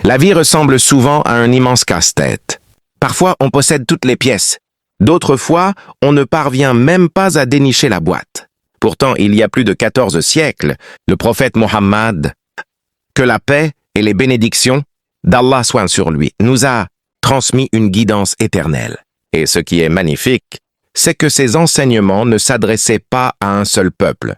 La vie ressemble souvent à un immense casse-tête. Parfois, on possède toutes les pièces. D'autres fois, on ne parvient même pas à dénicher la boîte. Pourtant, il y a plus de 14 siècles, le prophète Mohammed, que la paix et les bénédictions d'Allah soient sur lui, nous a transmis une guidance éternelle. Et ce qui est magnifique, c'est que ces enseignements ne s'adressaient pas à un seul peuple.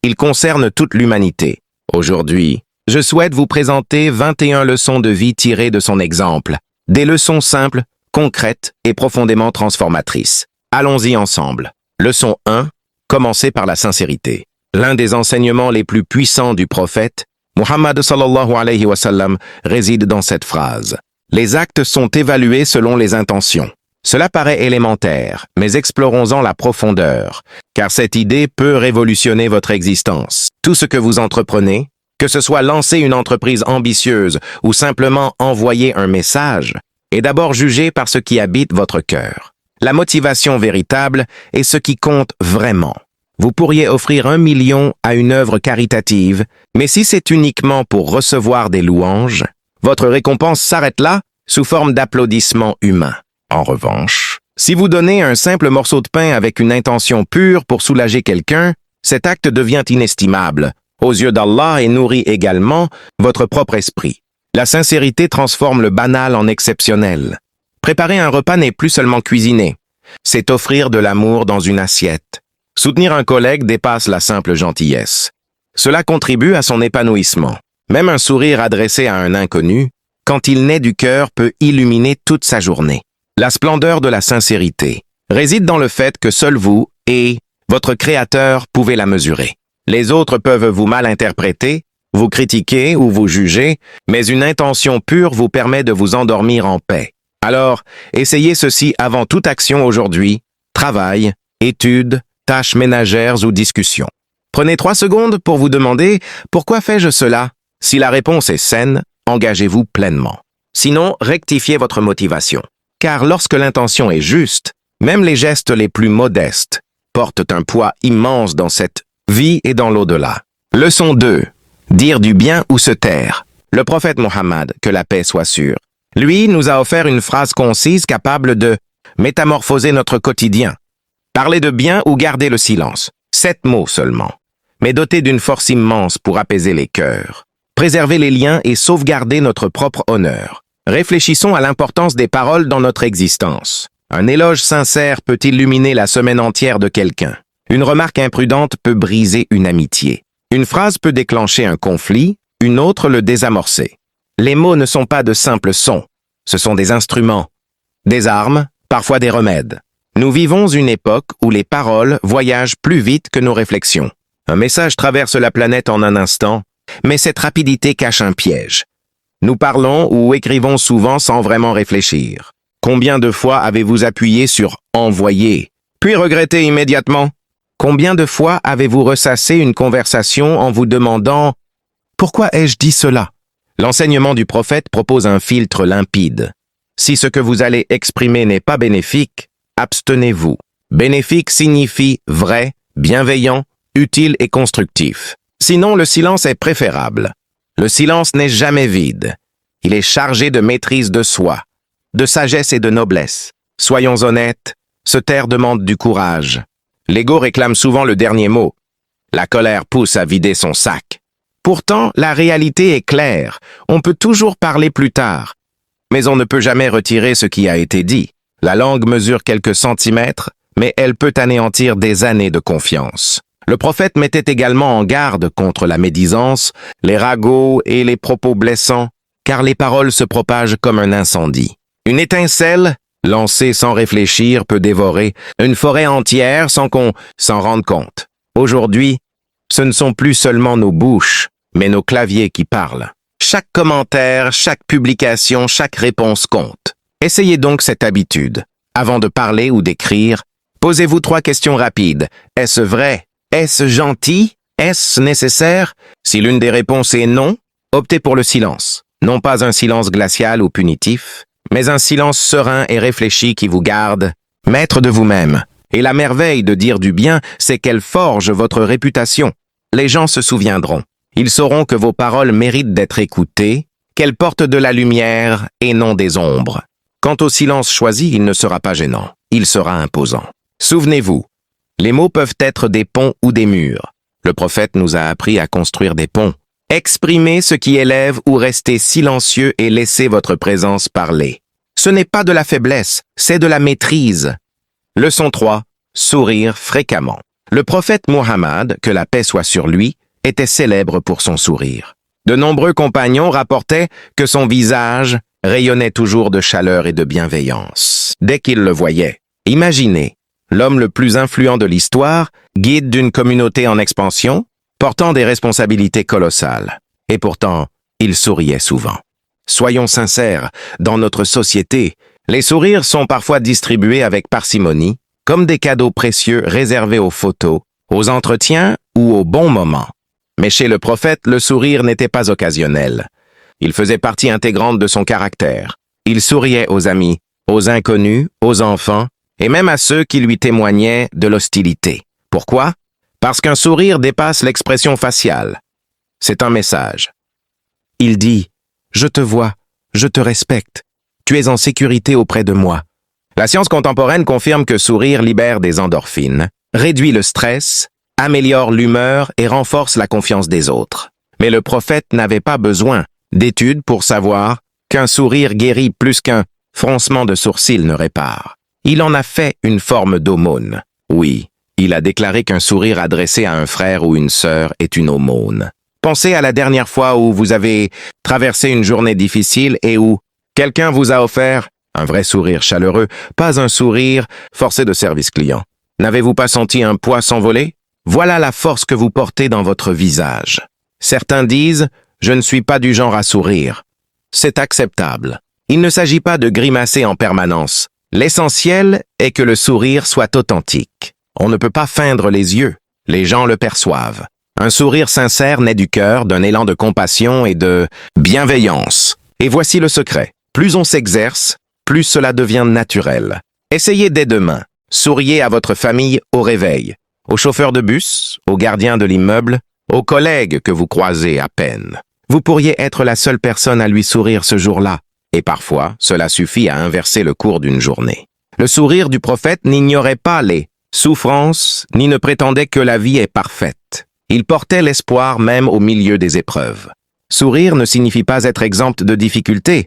Ils concernent toute l'humanité. Aujourd'hui, je souhaite vous présenter 21 leçons de vie tirées de son exemple. Des leçons simples, concrètes et profondément transformatrices. Allons-y ensemble. Leçon 1. Commencer par la sincérité. L'un des enseignements les plus puissants du prophète, Muhammad sallallahu alayhi wa sallam, réside dans cette phrase. Les actes sont évalués selon les intentions. Cela paraît élémentaire, mais explorons-en la profondeur, car cette idée peut révolutionner votre existence. Tout ce que vous entreprenez, que ce soit lancer une entreprise ambitieuse ou simplement envoyer un message, est d'abord jugé par ce qui habite votre cœur. La motivation véritable est ce qui compte vraiment. Vous pourriez offrir 1 million à une œuvre caritative, mais si c'est uniquement pour recevoir des louanges, votre récompense s'arrête là, sous forme d'applaudissements humains. En revanche, si vous donnez un simple morceau de pain avec une intention pure pour soulager quelqu'un, cet acte devient inestimable aux yeux d'Allah et nourrit également votre propre esprit. La sincérité transforme le banal en exceptionnel. Préparer un repas n'est plus seulement cuisiner, c'est offrir de l'amour dans une assiette. Soutenir un collègue dépasse la simple gentillesse. Cela contribue à son épanouissement. Même un sourire adressé à un inconnu, quand il naît du cœur, peut illuminer toute sa journée. La splendeur de la sincérité réside dans le fait que seul vous et votre Créateur pouvez la mesurer. Les autres peuvent vous mal interpréter, vous critiquer ou vous juger, mais une intention pure vous permet de vous endormir en paix. Alors, essayez ceci avant toute action aujourd'hui, travail, études, tâches ménagères ou discussions. Prenez 3 secondes pour vous demander « Pourquoi fais-je cela ?» Si la réponse est saine, engagez-vous pleinement. Sinon, rectifiez votre motivation. Car lorsque l'intention est juste, même les gestes les plus modestes portent un poids immense dans cette vie et dans l'au-delà. Leçon 2. Dire du bien ou se taire. Le prophète Mohammed, que la paix soit sûre, lui nous a offert une phrase concise capable de métamorphoser notre quotidien. Parler de bien ou garder le silence. 7 mots seulement, mais dotés d'une force immense pour apaiser les cœurs. Préserver les liens et sauvegarder notre propre honneur. Réfléchissons à l'importance des paroles dans notre existence. Un éloge sincère peut illuminer la semaine entière de quelqu'un. Une remarque imprudente peut briser une amitié. Une phrase peut déclencher un conflit, une autre le désamorcer. Les mots ne sont pas de simples sons, ce sont des instruments, des armes, parfois des remèdes. Nous vivons une époque où les paroles voyagent plus vite que nos réflexions. Un message traverse la planète en un instant, mais cette rapidité cache un piège. Nous parlons ou écrivons souvent sans vraiment réfléchir. Combien de fois avez-vous appuyé sur « envoyer » puis regretté immédiatement? Combien de fois avez-vous ressassé une conversation en vous demandant « Pourquoi ai-je dit cela ?» L'enseignement du prophète propose un filtre limpide. Si ce que vous allez exprimer n'est pas bénéfique, abstenez-vous. Bénéfique signifie vrai, bienveillant, utile et constructif. Sinon, le silence est préférable. Le silence n'est jamais vide. Il est chargé de maîtrise de soi, de sagesse et de noblesse. Soyons honnêtes, se taire demande du courage. L'ego réclame souvent le dernier mot. La colère pousse à vider son sac. Pourtant, la réalité est claire. On peut toujours parler plus tard. Mais on ne peut jamais retirer ce qui a été dit. La langue mesure quelques centimètres, mais elle peut anéantir des années de confiance. Le prophète mettait également en garde contre la médisance, les ragots et les propos blessants, car les paroles se propagent comme un incendie. Une étincelle, lancée sans réfléchir, peut dévorer une forêt entière sans qu'on s'en rende compte. Aujourd'hui, ce ne sont plus seulement nos bouches, mais nos claviers qui parlent. Chaque commentaire, chaque publication, chaque réponse compte. Essayez donc cette habitude. Avant de parler ou d'écrire, posez-vous 3 questions rapides. Est-ce vrai? Est-ce gentil? Est-ce nécessaire? Si l'une des réponses est non, optez pour le silence. Non pas un silence glacial ou punitif, mais un silence serein et réfléchi qui vous garde, maître de vous-même. Et la merveille de dire du bien, c'est qu'elle forge votre réputation. Les gens se souviendront. Ils sauront que vos paroles méritent d'être écoutées, qu'elle porte de la lumière et non des ombres. Quant au silence choisi, il ne sera pas gênant, il sera imposant. Souvenez-vous, les mots peuvent être des ponts ou des murs. Le prophète nous a appris à construire des ponts. Exprimez ce qui élève ou restez silencieux et laissez votre présence parler. Ce n'est pas de la faiblesse, c'est de la maîtrise. Leçon 3. Sourire fréquemment. Le prophète Muhammad, que la paix soit sur lui, était célèbre pour son sourire. De nombreux compagnons rapportaient que son visage rayonnait toujours de chaleur et de bienveillance. Dès qu'ils le voyaient, imaginez, l'homme le plus influent de l'histoire, guide d'une communauté en expansion, portant des responsabilités colossales. Et pourtant, il souriait souvent. Soyons sincères, dans notre société, les sourires sont parfois distribués avec parcimonie, comme des cadeaux précieux réservés aux photos, aux entretiens ou aux bons moments. Mais chez le prophète, le sourire n'était pas occasionnel. Il faisait partie intégrante de son caractère. Il souriait aux amis, aux inconnus, aux enfants, et même à ceux qui lui témoignaient de l'hostilité. Pourquoi? Parce qu'un sourire dépasse l'expression faciale. C'est un message. Il dit « Je te vois, je te respecte, tu es en sécurité auprès de moi ». La science contemporaine confirme que sourire libère des endorphines, réduit le stress, améliore l'humeur et renforce la confiance des autres. Mais le prophète n'avait pas besoin d'études pour savoir qu'un sourire guérit plus qu'un froncement de sourcils ne répare. Il en a fait une forme d'aumône. Oui, il a déclaré qu'un sourire adressé à un frère ou une sœur est une aumône. Pensez à la dernière fois où vous avez traversé une journée difficile et où quelqu'un vous a offert un vrai sourire chaleureux, pas un sourire forcé de service client. N'avez-vous pas senti un poids s'envoler? Voilà la force que vous portez dans votre visage. Certains disent « Je ne suis pas du genre à sourire ». C'est acceptable. Il ne s'agit pas de grimacer en permanence. L'essentiel est que le sourire soit authentique. On ne peut pas feindre les yeux. Les gens le perçoivent. Un sourire sincère naît du cœur, d'un élan de compassion et de bienveillance. Et voici le secret. Plus on s'exerce, plus cela devient naturel. Essayez dès demain. Souriez à votre famille au réveil, aux chauffeurs de bus, aux gardiens de l'immeuble, aux collègues que vous croisez à peine. Vous pourriez être la seule personne à lui sourire ce jour-là, et parfois, cela suffit à inverser le cours d'une journée. Le sourire du prophète n'ignorait pas les souffrances, ni ne prétendait que la vie est parfaite. Il portait l'espoir même au milieu des épreuves. Sourire ne signifie pas être exempt de difficultés.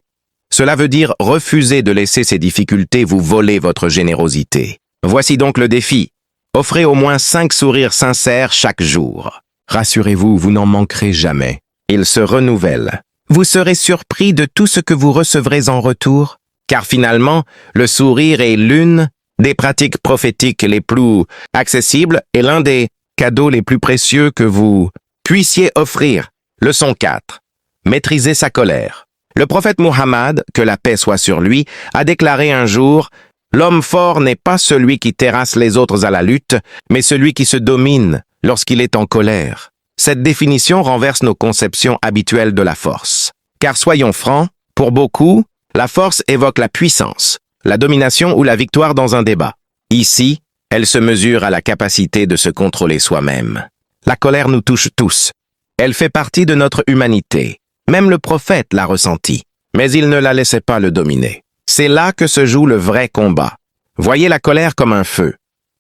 Cela veut dire refuser de laisser ces difficultés vous voler votre générosité. Voici donc le défi. Offrez au moins 5 sourires sincères chaque jour. Rassurez-vous, vous n'en manquerez jamais. Ils se renouvellent. Vous serez surpris de tout ce que vous recevrez en retour, car finalement, le sourire est l'une des pratiques prophétiques les plus accessibles et l'un des cadeaux les plus précieux que vous puissiez offrir. Leçon 4. Maîtriser sa colère. Le prophète Muhammad, que la paix soit sur lui, a déclaré un jour « L'homme fort n'est pas celui qui terrasse les autres à la lutte, mais celui qui se domine lorsqu'il est en colère. » Cette définition renverse nos conceptions habituelles de la force. Car soyons francs, pour beaucoup, la force évoque la puissance, la domination ou la victoire dans un débat. Ici, elle se mesure à la capacité de se contrôler soi-même. La colère nous touche tous. Elle fait partie de notre humanité. Même le prophète l'a ressenti, mais il ne la laissait pas le dominer. C'est là que se joue le vrai combat. Voyez la colère comme un feu.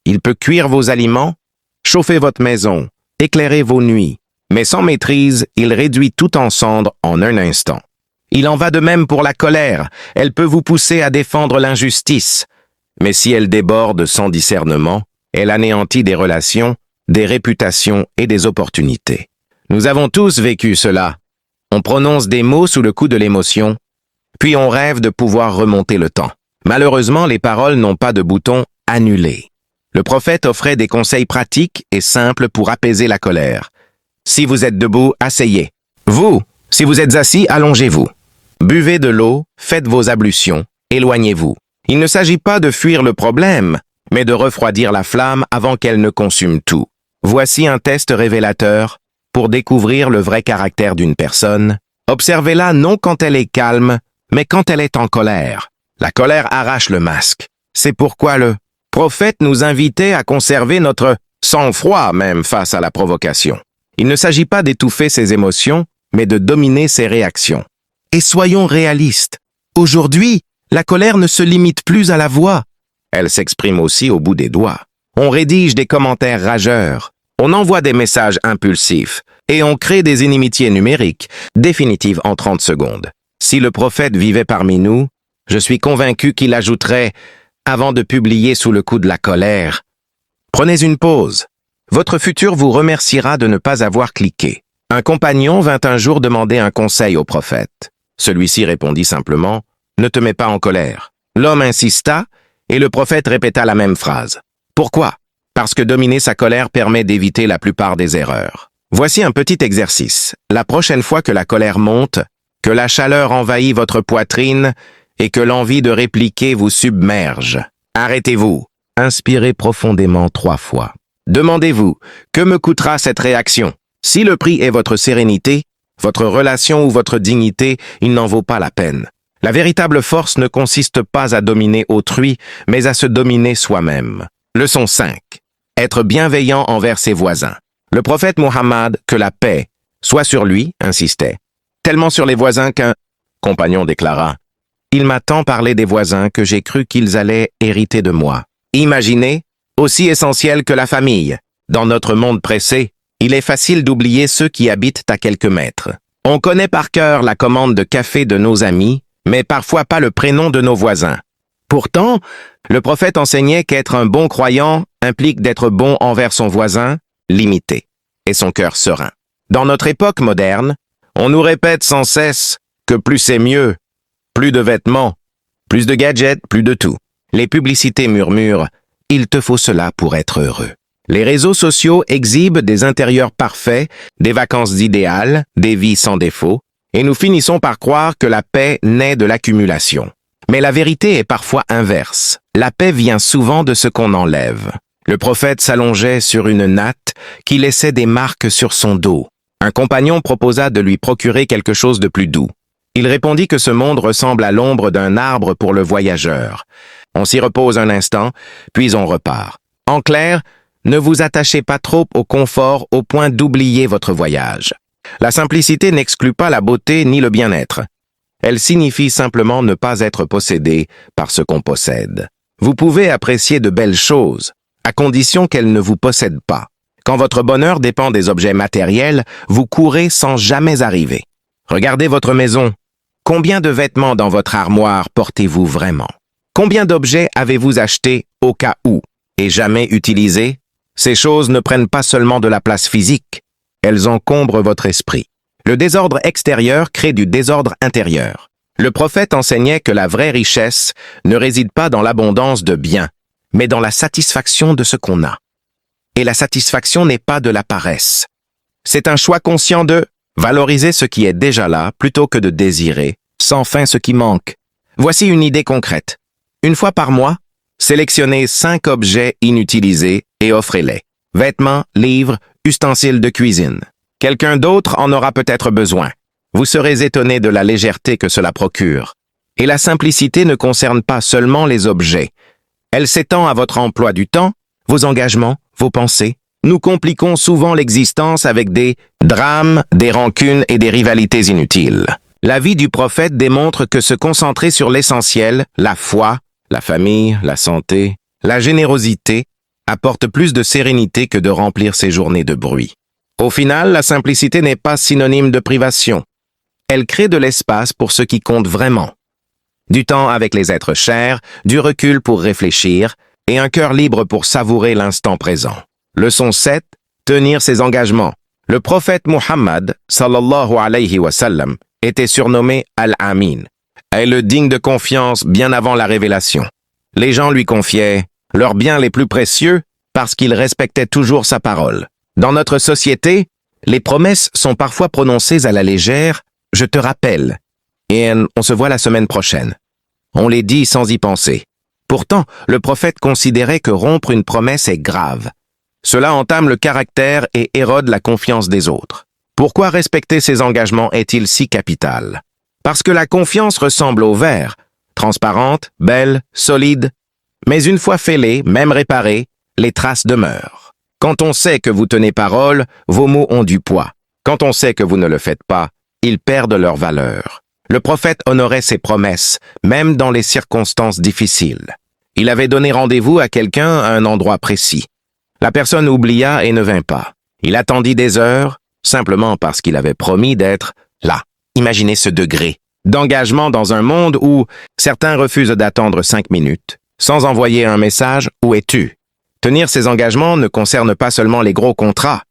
Il peut cuire vos aliments, chauffer votre maison, éclairer vos nuits, mais sans maîtrise, il réduit tout en cendres en un instant. Il en va de même pour la colère. Elle peut vous pousser à défendre l'injustice, mais si elle déborde sans discernement, elle anéantit des relations, des réputations et des opportunités. Nous avons tous vécu cela. On prononce des mots sous le coup de l'émotion, puis on rêve de pouvoir remonter le temps. Malheureusement, les paroles n'ont pas de bouton « annuler ». Le prophète offrait des conseils pratiques et simples pour apaiser la colère. Si vous êtes debout, asseyez. Vous, si vous êtes assis, allongez-vous. Buvez de l'eau, faites vos ablutions, éloignez-vous. Il ne s'agit pas de fuir le problème, mais de refroidir la flamme avant qu'elle ne consume tout. Voici un test révélateur pour découvrir le vrai caractère d'une personne. Observez-la non quand elle est calme, mais quand elle est en colère. La colère arrache le masque. C'est pourquoi le prophète nous invitait à conserver notre sang-froid même face à la provocation. Il ne s'agit pas d'étouffer ses émotions, mais de dominer ses réactions. Et soyons réalistes. Aujourd'hui, la colère ne se limite plus à la voix. Elle s'exprime aussi au bout des doigts. On rédige des commentaires rageurs. On envoie des messages impulsifs. Et on crée des inimitiés numériques, définitives en 30 secondes. Si le prophète vivait parmi nous, je suis convaincu qu'il ajouterait, avant de publier sous le coup de la colère, « Prenez une pause. Votre futur vous remerciera de ne pas avoir cliqué. » Un compagnon vint un jour demander un conseil au prophète. Celui-ci répondit simplement, « Ne te mets pas en colère. » L'homme insista, et le prophète répéta la même phrase. Pourquoi? Parce que dominer sa colère permet d'éviter la plupart des erreurs. Voici un petit exercice. La prochaine fois que la colère monte, que la chaleur envahit votre poitrine et que l'envie de répliquer vous submerge, arrêtez-vous. Inspirez profondément 3 fois. Demandez-vous, que me coûtera cette réaction? Si le prix est votre sérénité, votre relation ou votre dignité, il n'en vaut pas la peine. La véritable force ne consiste pas à dominer autrui, mais à se dominer soi-même. Leçon 5. Être bienveillant envers ses voisins. Le prophète Muhammad, que la paix soit sur lui, insistait. Tellement sur les voisins qu'un compagnon déclara « Il m'a tant parlé des voisins que j'ai cru qu'ils allaient hériter de moi. » Imaginez, aussi essentiel que la famille. Dans notre monde pressé, il est facile d'oublier ceux qui habitent à quelques mètres. On connaît par cœur la commande de café de nos amis, mais parfois pas le prénom de nos voisins. Pourtant, le prophète enseignait qu'être un bon croyant implique d'être bon envers son voisin, limité, et son cœur serein. Dans notre époque moderne, on nous répète sans cesse que plus c'est mieux, plus de vêtements, plus de gadgets, plus de tout. Les publicités murmurent « Il te faut cela pour être heureux ». Les réseaux sociaux exhibent des intérieurs parfaits, des vacances idéales, des vies sans défaut, et nous finissons par croire que la paix naît de l'accumulation. Mais la vérité est parfois inverse. La paix vient souvent de ce qu'on enlève. Le prophète s'allongeait sur une natte qui laissait des marques sur son dos. Un compagnon proposa de lui procurer quelque chose de plus doux. Il répondit que ce monde ressemble à l'ombre d'un arbre pour le voyageur. On s'y repose un instant, puis on repart. En clair, ne vous attachez pas trop au confort au point d'oublier votre voyage. La simplicité n'exclut pas la beauté ni le bien-être. Elle signifie simplement ne pas être possédé par ce qu'on possède. Vous pouvez apprécier de belles choses, à condition qu'elles ne vous possèdent pas. Quand votre bonheur dépend des objets matériels, vous courez sans jamais arriver. Regardez votre maison. Combien de vêtements dans votre armoire portez-vous vraiment? Combien d'objets avez-vous achetés au cas où et jamais utilisés? Ces choses ne prennent pas seulement de la place physique, elles encombrent votre esprit. Le désordre extérieur crée du désordre intérieur. Le prophète enseignait que la vraie richesse ne réside pas dans l'abondance de biens, mais dans la satisfaction de ce qu'on a. Et la satisfaction n'est pas de la paresse. C'est un choix conscient de valoriser ce qui est déjà là plutôt que de désirer sans fin ce qui manque. Voici une idée concrète. Une fois par mois, sélectionnez 5 objets inutilisés et offrez-les. Vêtements, livres, ustensiles de cuisine. Quelqu'un d'autre en aura peut-être besoin. Vous serez étonné de la légèreté que cela procure. Et la simplicité ne concerne pas seulement les objets. Elle s'étend à votre emploi du temps, vos engagements, vos pensées. Nous compliquons souvent l'existence avec des drames, des rancunes et des rivalités inutiles. La vie du prophète démontre que se concentrer sur l'essentiel, la foi, la famille, la santé, la générosité, apporte plus de sérénité que de remplir ses journées de bruit. Au final, la simplicité n'est pas synonyme de privation. Elle crée de l'espace pour ce qui compte vraiment. Du temps avec les êtres chers, du recul pour réfléchir et un cœur libre pour savourer l'instant présent. Leçon 7. Tenir ses engagements. Le prophète Muhammad, sallallahu alayhi wa sallam, était surnommé Al-Amin, est le digne de confiance bien avant la révélation. Les gens lui confiaient leurs biens les plus précieux parce qu'il respectait toujours sa parole. Dans notre société, les promesses sont parfois prononcées à la légère « je te rappelle » et « on se voit la semaine prochaine ». On les dit sans y penser. Pourtant, le prophète considérait que rompre une promesse est grave. Cela entame le caractère et érode la confiance des autres. Pourquoi respecter ses engagements est-il si capital? Parce que la confiance ressemble au verre, transparente, belle, solide. Mais une fois fêlée, même réparée, les traces demeurent. Quand on sait que vous tenez parole, vos mots ont du poids. Quand on sait que vous ne le faites pas, ils perdent leur valeur. Le prophète honorait ses promesses, même dans les circonstances difficiles. Il avait donné rendez-vous à quelqu'un à un endroit précis. La personne oublia et ne vint pas. Il attendit des heures, simplement parce qu'il avait promis d'être là. Imaginez ce degré d'engagement dans un monde où certains refusent d'attendre 5 minutes, sans envoyer un message « Où es-tu ?» Tenir ses engagements ne concerne pas seulement les gros contrats.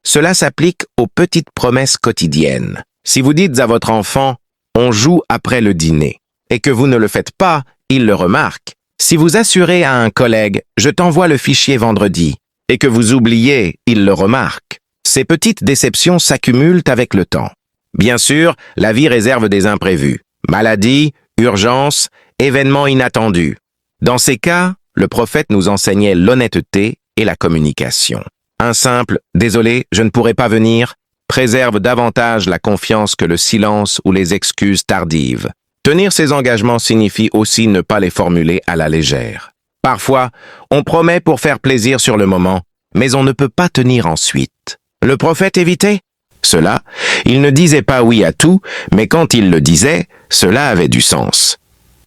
Cela s'applique aux petites promesses quotidiennes. Si vous dites à votre enfant « On joue après le dîner » et que vous ne le faites pas, il le remarque. Si vous assurez à un collègue « Je t'envoie le fichier vendredi » et que vous oubliez, il le remarque. Ces petites déceptions s'accumulent avec le temps. Bien sûr, la vie réserve des imprévus. Maladie, urgence, événements inattendus. Dans ces cas, le prophète nous enseignait l'honnêteté et la communication. Un simple « Désolé, je ne pourrai pas venir » préserve davantage la confiance que le silence ou les excuses tardives. Tenir ses engagements signifie aussi ne pas les formuler à la légère. Parfois, on promet pour faire plaisir sur le moment, mais on ne peut pas tenir ensuite. Le prophète évitait cela. Il ne disait pas oui à tout, mais quand il le disait, cela avait du sens.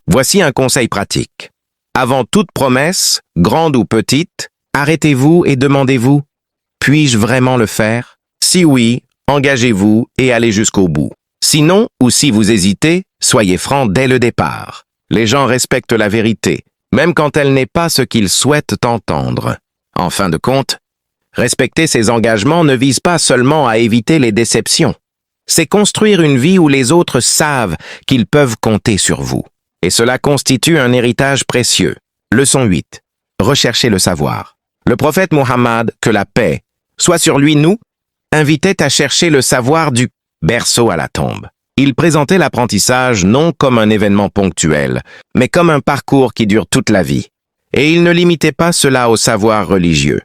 Voici un conseil pratique. Avant toute promesse, grande ou petite, arrêtez-vous et demandez-vous « Puis-je vraiment le faire ?» Si oui, engagez-vous et allez jusqu'au bout. Sinon, ou si vous hésitez, soyez franc dès le départ. Les gens respectent la vérité, même quand elle n'est pas ce qu'ils souhaitent entendre. En fin de compte, respecter ses engagements ne vise pas seulement à éviter les déceptions. C'est construire une vie où les autres savent qu'ils peuvent compter sur vous. Et cela constitue un héritage précieux. Leçon 8. Recherchez le savoir. Le prophète Mohammed, que la paix soit sur lui, nous, invitait à chercher le savoir du berceau à la tombe. Il présentait l'apprentissage non comme un événement ponctuel, mais comme un parcours qui dure toute la vie. Et il ne limitait pas cela au savoir religieux.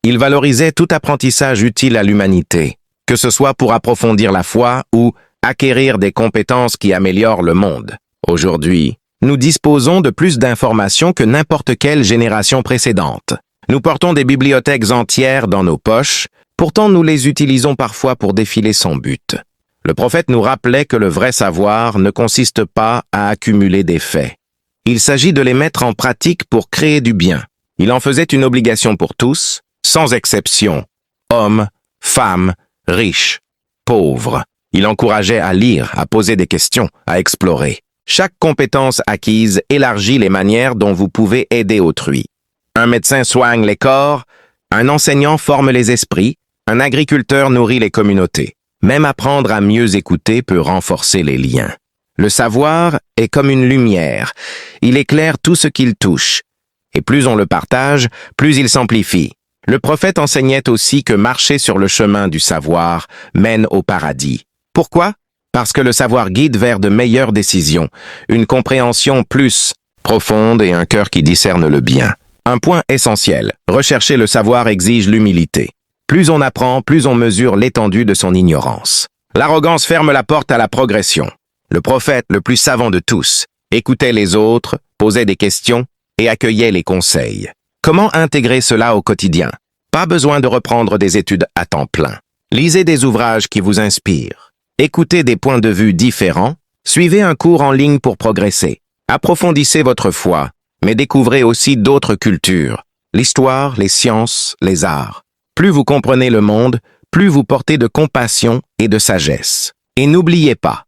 Il valorisait tout apprentissage utile à l'humanité, que ce soit pour approfondir la foi ou acquérir des compétences qui améliorent le monde. Aujourd'hui, nous disposons de plus d'informations que n'importe quelle génération précédente. Nous portons des bibliothèques entières dans nos poches, pourtant nous les utilisons parfois pour défiler sans but. Le prophète nous rappelait que le vrai savoir ne consiste pas à accumuler des faits. Il s'agit de les mettre en pratique pour créer du bien. Il en faisait une obligation pour tous, sans exception, hommes, femmes, riches, pauvres. Il encourageait à lire, à poser des questions, à explorer. Chaque compétence acquise élargit les manières dont vous pouvez aider autrui. Un médecin soigne les corps, un enseignant forme les esprits, un agriculteur nourrit les communautés. Même apprendre à mieux écouter peut renforcer les liens. Le savoir est comme une lumière. Il éclaire tout ce qu'il touche. Et plus on le partage, plus il s'amplifie. Le prophète enseignait aussi que marcher sur le chemin du savoir mène au paradis. Pourquoi? Parce que le savoir guide vers de meilleures décisions, une compréhension plus profonde et un cœur qui discerne le bien. Un point essentiel, rechercher le savoir exige l'humilité. Plus on apprend, plus on mesure l'étendue de son ignorance. L'arrogance ferme la porte à la progression. Le prophète, le plus savant de tous, écoutait les autres, posait des questions et accueillait les conseils. Comment intégrer cela au quotidien? Pas besoin de reprendre des études à temps plein. Lisez des ouvrages qui vous inspirent. Écoutez des points de vue différents. Suivez un cours en ligne pour progresser. Approfondissez votre foi, mais découvrez aussi d'autres cultures, l'histoire, les sciences, les arts. Plus vous comprenez le monde, plus vous portez de compassion et de sagesse. Et n'oubliez pas,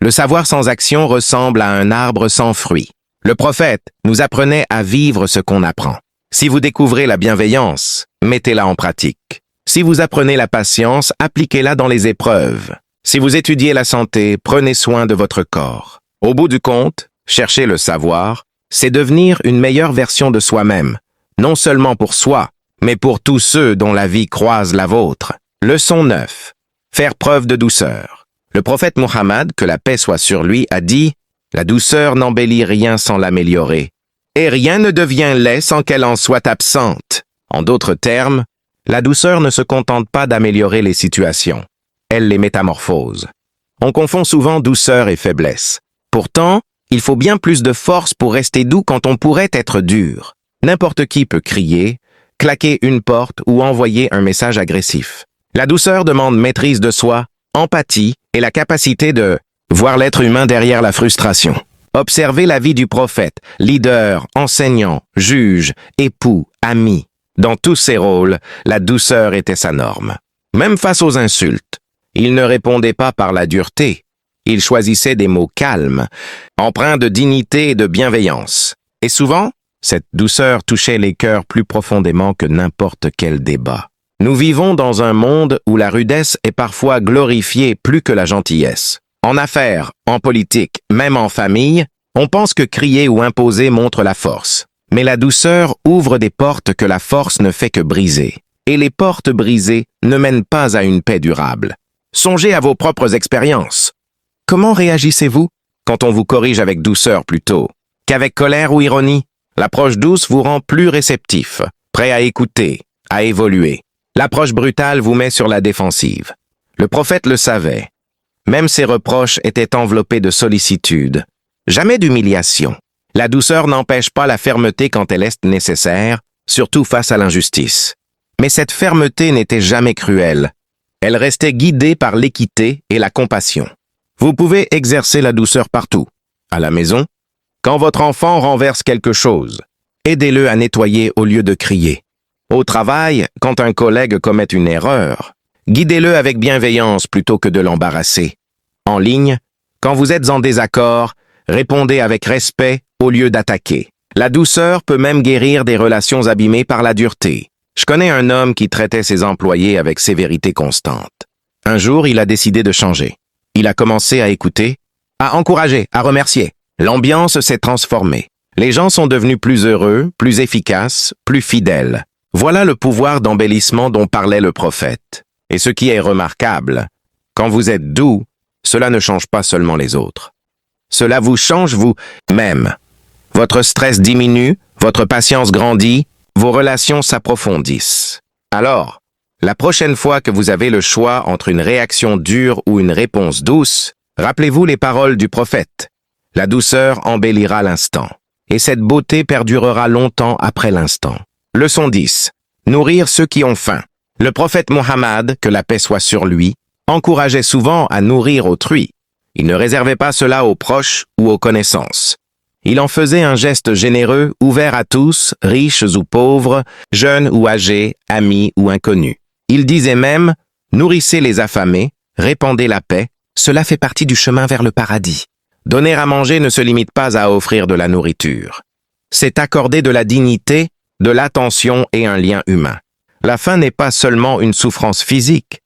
le savoir sans action ressemble à un arbre sans fruits. Le prophète nous apprenait à vivre ce qu'on apprend. Si vous découvrez la bienveillance, mettez-la en pratique. Si vous apprenez la patience, appliquez-la dans les épreuves. Si vous étudiez la santé, prenez soin de votre corps. Au bout du compte, chercher le savoir, c'est devenir une meilleure version de soi-même, non seulement pour soi, mais pour tous ceux dont la vie croise la vôtre. Leçon 9. Faire preuve de douceur. Le prophète Mohammed, que la paix soit sur lui, a dit « La douceur n'embellit rien sans l'améliorer, et rien ne devient laid sans qu'elle en soit absente. » En d'autres termes, la douceur ne se contente pas d'améliorer les situations, elle les métamorphose. On confond souvent douceur et faiblesse. Pourtant, il faut bien plus de force pour rester doux quand on pourrait être dur. N'importe qui peut crier, claquer une porte ou envoyer un message agressif. La douceur demande maîtrise de soi, empathie et la capacité de voir l'être humain derrière la frustration. Observez la vie du prophète, leader, enseignant, juge, époux, ami. Dans tous ses rôles, la douceur était sa norme. Même face aux insultes, il ne répondait pas par la dureté. Il choisissait des mots calmes, empreints de dignité et de bienveillance. Et souvent, cette douceur touchait les cœurs plus profondément que n'importe quel débat. Nous vivons dans un monde où la rudesse est parfois glorifiée plus que la gentillesse. En affaires, en politique, même en famille, on pense que crier ou imposer montre la force. Mais la douceur ouvre des portes que la force ne fait que briser. Et les portes brisées ne mènent pas à une paix durable. Songez à vos propres expériences. Comment réagissez-vous quand on vous corrige avec douceur plutôt qu'avec colère ou ironie? L'approche douce vous rend plus réceptif, prêt à écouter, à évoluer. L'approche brutale vous met sur la défensive. Le prophète le savait. Même ses reproches étaient enveloppés de sollicitude. Jamais d'humiliation. La douceur n'empêche pas la fermeté quand elle est nécessaire, surtout face à l'injustice. Mais cette fermeté n'était jamais cruelle. Elle restait guidée par l'équité et la compassion. Vous pouvez exercer la douceur partout. À la maison, quand votre enfant renverse quelque chose, aidez-le à nettoyer au lieu de crier. Au travail, quand un collègue commet une erreur, guidez-le avec bienveillance plutôt que de l'embarrasser. En ligne, quand vous êtes en désaccord, répondez avec respect au lieu d'attaquer. La douceur peut même guérir des relations abîmées par la dureté. Je connais un homme qui traitait ses employés avec sévérité constante. Un jour, il a décidé de changer. Il a commencé à écouter, à encourager, à remercier. L'ambiance s'est transformée. Les gens sont devenus plus heureux, plus efficaces, plus fidèles. Voilà le pouvoir d'embellissement dont parlait le prophète. Et ce qui est remarquable, quand vous êtes doux, cela ne change pas seulement les autres. Cela vous change vous-même. Votre stress diminue, votre patience grandit, vos relations s'approfondissent. Alors, la prochaine fois que vous avez le choix entre une réaction dure ou une réponse douce, rappelez-vous les paroles du prophète. La douceur embellira l'instant, et cette beauté perdurera longtemps après l'instant. Leçon 10. Nourrir ceux qui ont faim. Le prophète Mohammed, que la paix soit sur lui, encourageait souvent à nourrir autrui. Il ne réservait pas cela aux proches ou aux connaissances. Il en faisait un geste généreux, ouvert à tous, riches ou pauvres, jeunes ou âgés, amis ou inconnus. Il disait même « Nourrissez les affamés, répandez la paix, cela fait partie du chemin vers le paradis ». Donner à manger ne se limite pas à offrir de la nourriture. C'est accorder de la dignité, de l'attention et un lien humain. La faim n'est pas seulement une souffrance physique.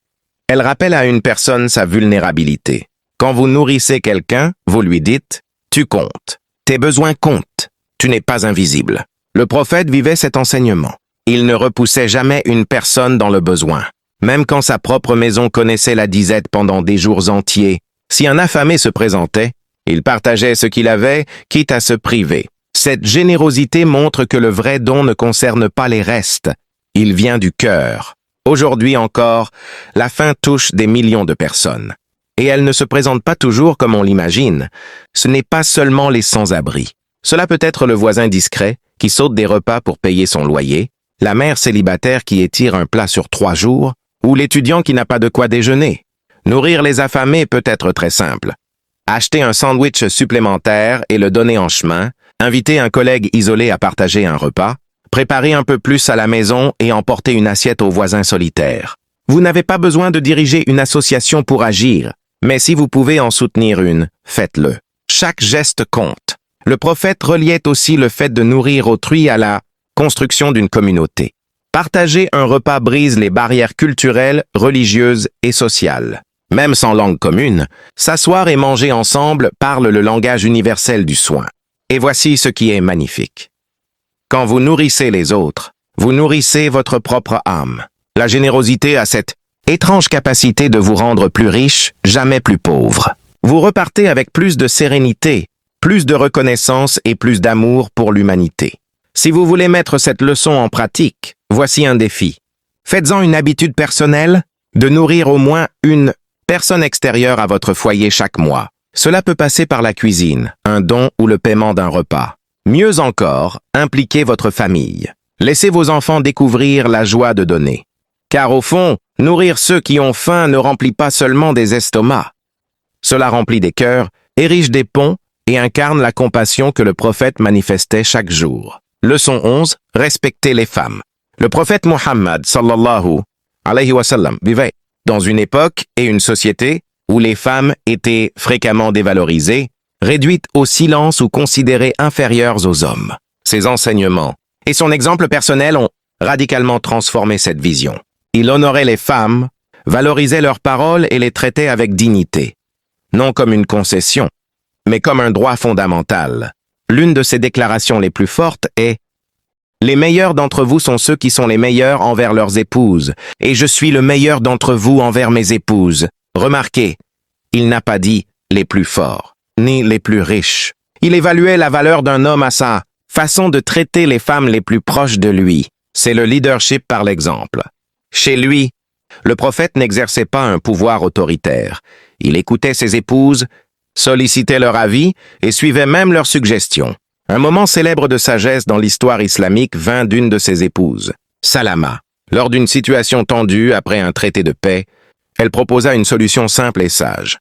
Elle rappelle à une personne sa vulnérabilité. Quand vous nourrissez quelqu'un, vous lui dites « Tu comptes. Tes besoins comptent. Tu n'es pas invisible. » Le prophète vivait cet enseignement. Il ne repoussait jamais une personne dans le besoin. Même quand sa propre maison connaissait la disette pendant des jours entiers, si un affamé se présentait, il partageait ce qu'il avait, quitte à se priver. Cette générosité montre que le vrai don ne concerne pas les restes. Il vient du cœur. Aujourd'hui encore, la faim touche des millions de personnes. Et elle ne se présente pas toujours comme on l'imagine. Ce n'est pas seulement les sans-abri. Cela peut être le voisin discret qui saute des repas pour payer son loyer, la mère célibataire qui étire un plat sur 3 jours, ou l'étudiant qui n'a pas de quoi déjeuner. Nourrir les affamés peut être très simple. Acheter un sandwich supplémentaire et le donner en chemin, inviter un collègue isolé à partager un repas, préparer un peu plus à la maison et emporter une assiette aux voisins solitaires. Vous n'avez pas besoin de diriger une association pour agir, mais si vous pouvez en soutenir une, faites-le. Chaque geste compte. Le prophète reliait aussi le fait de nourrir autrui à la construction d'une communauté. Partager un repas brise les barrières culturelles, religieuses et sociales. Même sans langue commune, s'asseoir et manger ensemble parle le langage universel du soin. Et voici ce qui est magnifique. Quand vous nourrissez les autres, vous nourrissez votre propre âme. La générosité a cette étrange capacité de vous rendre plus riche, jamais plus pauvre. Vous repartez avec plus de sérénité, plus de reconnaissance et plus d'amour pour l'humanité. Si vous voulez mettre cette leçon en pratique, voici un défi. Faites-en une habitude personnelle de nourrir au moins une personne extérieure à votre foyer chaque mois. Cela peut passer par la cuisine, un don ou le paiement d'un repas. Mieux encore, impliquez votre famille. Laissez vos enfants découvrir la joie de donner. Car au fond, nourrir ceux qui ont faim ne remplit pas seulement des estomacs. Cela remplit des cœurs, érige des ponts et incarne la compassion que le prophète manifestait chaque jour. Leçon 11. Respecter les femmes. Le prophète Muhammad sallallahu alayhi wa sallam vivait dans une époque et une société où les femmes étaient fréquemment dévalorisées, réduites au silence ou considérées inférieures aux hommes. Ses enseignements et son exemple personnel ont radicalement transformé cette vision. Il honorait les femmes, valorisait leurs paroles et les traitait avec dignité, non comme une concession, mais comme un droit fondamental. L'une de ses déclarations les plus fortes est « Les meilleurs d'entre vous sont ceux qui sont les meilleurs envers leurs épouses, et je suis le meilleur d'entre vous envers mes épouses. » Remarquez, il n'a pas dit « les plus forts », ni « les plus riches ». Il évaluait la valeur d'un homme à sa façon de traiter les femmes les plus proches de lui. C'est le leadership par l'exemple. Chez lui, le prophète n'exerçait pas un pouvoir autoritaire. Il écoutait ses épouses, sollicitait leur avis et suivait même leurs suggestions. Un moment célèbre de sagesse dans l'histoire islamique vint d'une de ses épouses, Salama. Lors d'une situation tendue après un traité de paix, elle proposa une solution simple et sage.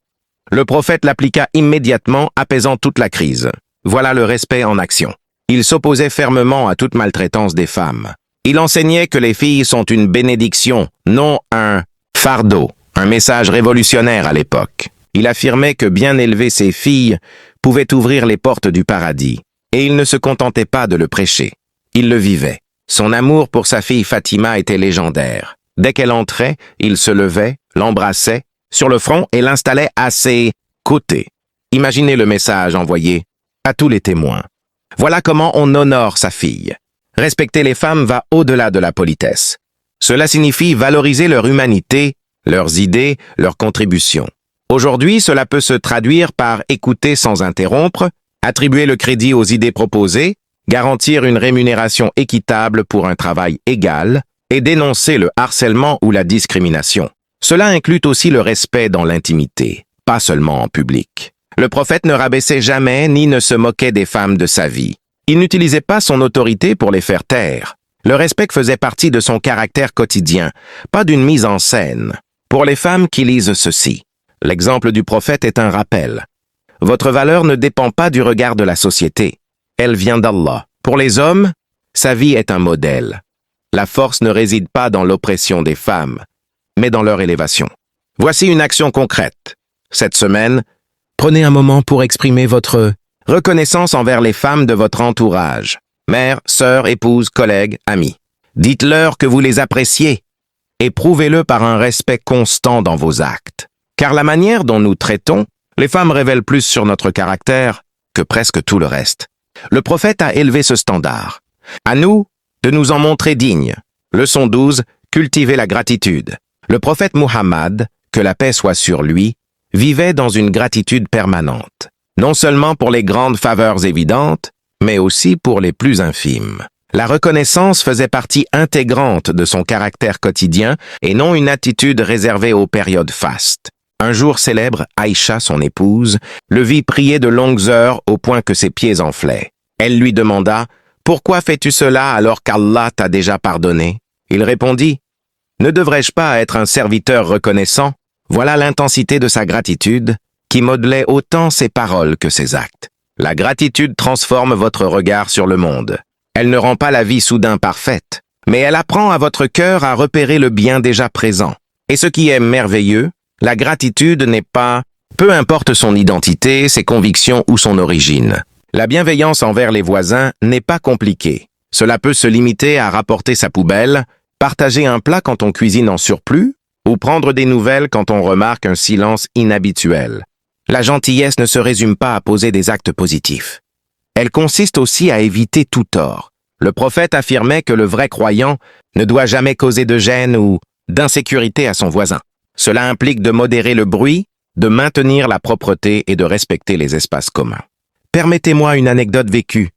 Le prophète l'appliqua immédiatement, apaisant toute la crise. Voilà le respect en action. Il s'opposait fermement à toute maltraitance des femmes. Il enseignait que les filles sont une bénédiction, non un fardeau, un message révolutionnaire à l'époque. Il affirmait que bien élever ses filles pouvait ouvrir les portes du paradis. Et il ne se contentait pas de le prêcher. Il le vivait. Son amour pour sa fille Fatima était légendaire. Dès qu'elle entrait, il se levait, l'embrassait sur le front et l'installait à ses côtés. Imaginez le message envoyé à tous les témoins. Voilà comment on honore sa fille. Respecter les femmes va au-delà de la politesse. Cela signifie valoriser leur humanité, leurs idées, leurs contributions. Aujourd'hui, cela peut se traduire par écouter sans interrompre, attribuer le crédit aux idées proposées, garantir une rémunération équitable pour un travail égal et dénoncer le harcèlement ou la discrimination. Cela inclut aussi le respect dans l'intimité, pas seulement en public. Le prophète ne rabaissait jamais ni ne se moquait des femmes de sa vie. Il n'utilisait pas son autorité pour les faire taire. Le respect faisait partie de son caractère quotidien, pas d'une mise en scène. Pour les femmes qui lisent ceci, l'exemple du prophète est un rappel. Votre valeur ne dépend pas du regard de la société. Elle vient d'Allah. Pour les hommes, sa vie est un modèle. La force ne réside pas dans l'oppression des femmes, mais dans leur élévation. Voici une action concrète. Cette semaine, prenez un moment pour exprimer votre reconnaissance envers les femmes de votre entourage. Mère, sœur, épouse, collègue, amis. Dites-leur que vous les appréciez et prouvez-le par un respect constant dans vos actes. Car la manière dont nous traitons les femmes révèlent plus sur notre caractère que presque tout le reste. Le prophète a élevé ce standard. À nous de nous en montrer dignes. Leçon 12. Cultiver la gratitude. Le prophète Muhammad, que la paix soit sur lui, vivait dans une gratitude permanente. Non seulement pour les grandes faveurs évidentes, mais aussi pour les plus infimes. La reconnaissance faisait partie intégrante de son caractère quotidien et non une attitude réservée aux périodes fastes. Un jour célèbre, Aïcha, son épouse, le vit prier de longues heures au point que ses pieds enflaient. Elle lui demanda « Pourquoi fais-tu cela alors qu'Allah t'a déjà pardonné ?» Il répondit « Ne devrais-je pas être un serviteur reconnaissant ?» Voilà l'intensité de sa gratitude qui modelait autant ses paroles que ses actes. La gratitude transforme votre regard sur le monde. Elle ne rend pas la vie soudain parfaite, mais elle apprend à votre cœur à repérer le bien déjà présent. Et ce qui est merveilleux, la gratitude n'est pas, peu importe son identité, ses convictions ou son origine. La bienveillance envers les voisins n'est pas compliquée. Cela peut se limiter à rapporter sa poubelle, partager un plat quand on cuisine en surplus, ou prendre des nouvelles quand on remarque un silence inhabituel. La gentillesse ne se résume pas à poser des actes positifs. Elle consiste aussi à éviter tout tort. Le prophète affirmait que le vrai croyant ne doit jamais causer de gêne ou d'insécurité à son voisin. Cela implique de modérer le bruit, de maintenir la propreté et de respecter les espaces communs. Permettez-moi une anecdote vécue.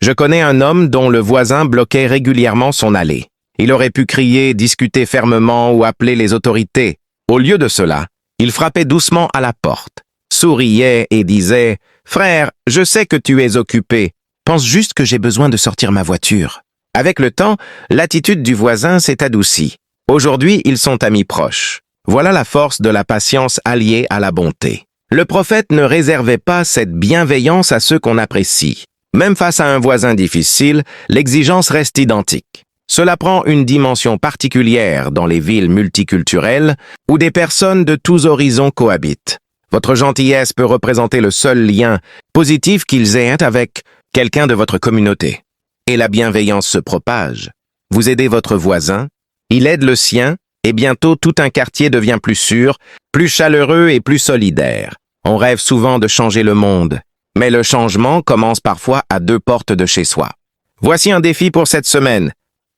Je connais un homme dont le voisin bloquait régulièrement son allée. Il aurait pu crier, discuter fermement ou appeler les autorités. Au lieu de cela, il frappait doucement à la porte, souriait et disait « Frère, je sais que tu es occupé. Pense juste que j'ai besoin de sortir ma voiture. » Avec le temps, l'attitude du voisin s'est adoucie. Aujourd'hui, ils sont amis proches. Voilà la force de la patience alliée à la bonté. Le prophète ne réservait pas cette bienveillance à ceux qu'on apprécie. Même face à un voisin difficile, l'exigence reste identique. Cela prend une dimension particulière dans les villes multiculturelles où des personnes de tous horizons cohabitent. Votre gentillesse peut représenter le seul lien positif qu'ils aient avec quelqu'un de votre communauté. Et la bienveillance se propage. Vous aidez votre voisin, il aide le sien, et bientôt tout un quartier devient plus sûr, plus chaleureux et plus solidaire. On rêve souvent de changer le monde, mais le changement commence parfois à 2 portes de chez soi. Voici un défi pour cette semaine.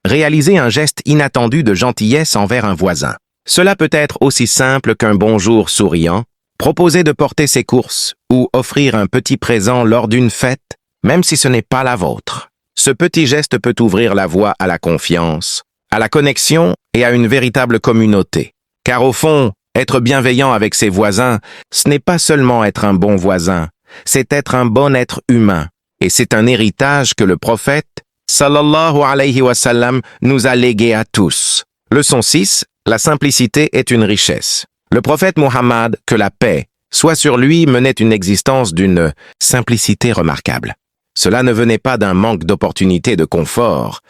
Réaliser un geste inattendu de gentillesse envers un voisin. Cela peut être aussi simple qu'un bonjour souriant, proposer de porter ses courses ou offrir un petit présent lors d'une fête, même si ce n'est pas la vôtre. Ce petit geste peut ouvrir la voie à la confiance, à la connexion et à une véritable communauté. Car au fond, être bienveillant avec ses voisins, ce n'est pas seulement être un bon voisin, c'est être un bon être humain. Et c'est un héritage que le prophète, sallallahu alayhi wa sallam, nous a légué à tous. Leçon 6, la simplicité est une richesse. Le prophète Muhammad, que la paix soit sur lui, menait une existence d'une simplicité remarquable. Cela ne venait pas d'un manque d'opportunités de confort.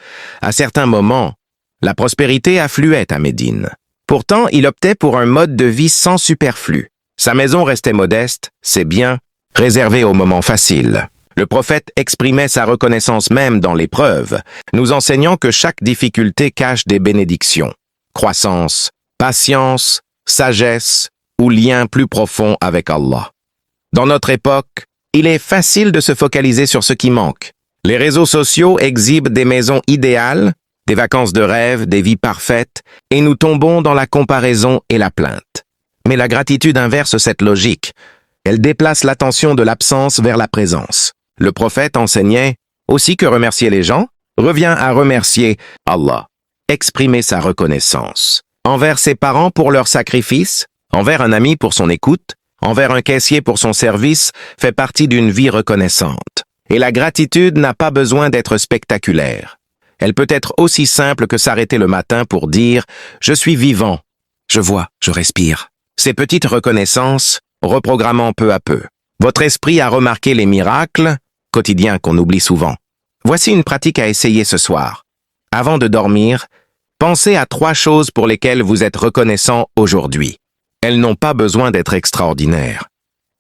À certains moments, la prospérité affluait à Médine. Pourtant, il optait pour un mode de vie sans superflu. Sa maison restait modeste, ses biens réservés aux moments faciles. Le prophète exprimait sa reconnaissance même dans l'épreuve, nous enseignant que chaque difficulté cache des bénédictions. Croissance, patience, sagesse ou lien plus profond avec Allah. Dans notre époque, il est facile de se focaliser sur ce qui manque. Les réseaux sociaux exhibent des maisons idéales, des vacances de rêve, des vies parfaites, et nous tombons dans la comparaison et la plainte. Mais la gratitude inverse cette logique. Elle déplace l'attention de l'absence vers la présence. Le prophète enseignait aussi que remercier les gens revient à remercier Allah. Exprimer sa reconnaissance. Envers ses parents pour leur sacrifice, envers un ami pour son écoute, envers un caissier pour son service, fait partie d'une vie reconnaissante. Et la gratitude n'a pas besoin d'être spectaculaire. Elle peut être aussi simple que s'arrêter le matin pour dire « Je suis vivant, je vois, je respire ». Ces petites reconnaissances, reprogrammant peu à peu. Votre esprit a remarqué les miracles quotidiens qu'on oublie souvent. Voici une pratique à essayer ce soir. Avant de dormir, pensez à 3 choses pour lesquelles vous êtes reconnaissant aujourd'hui. Elles n'ont pas besoin d'être extraordinaires.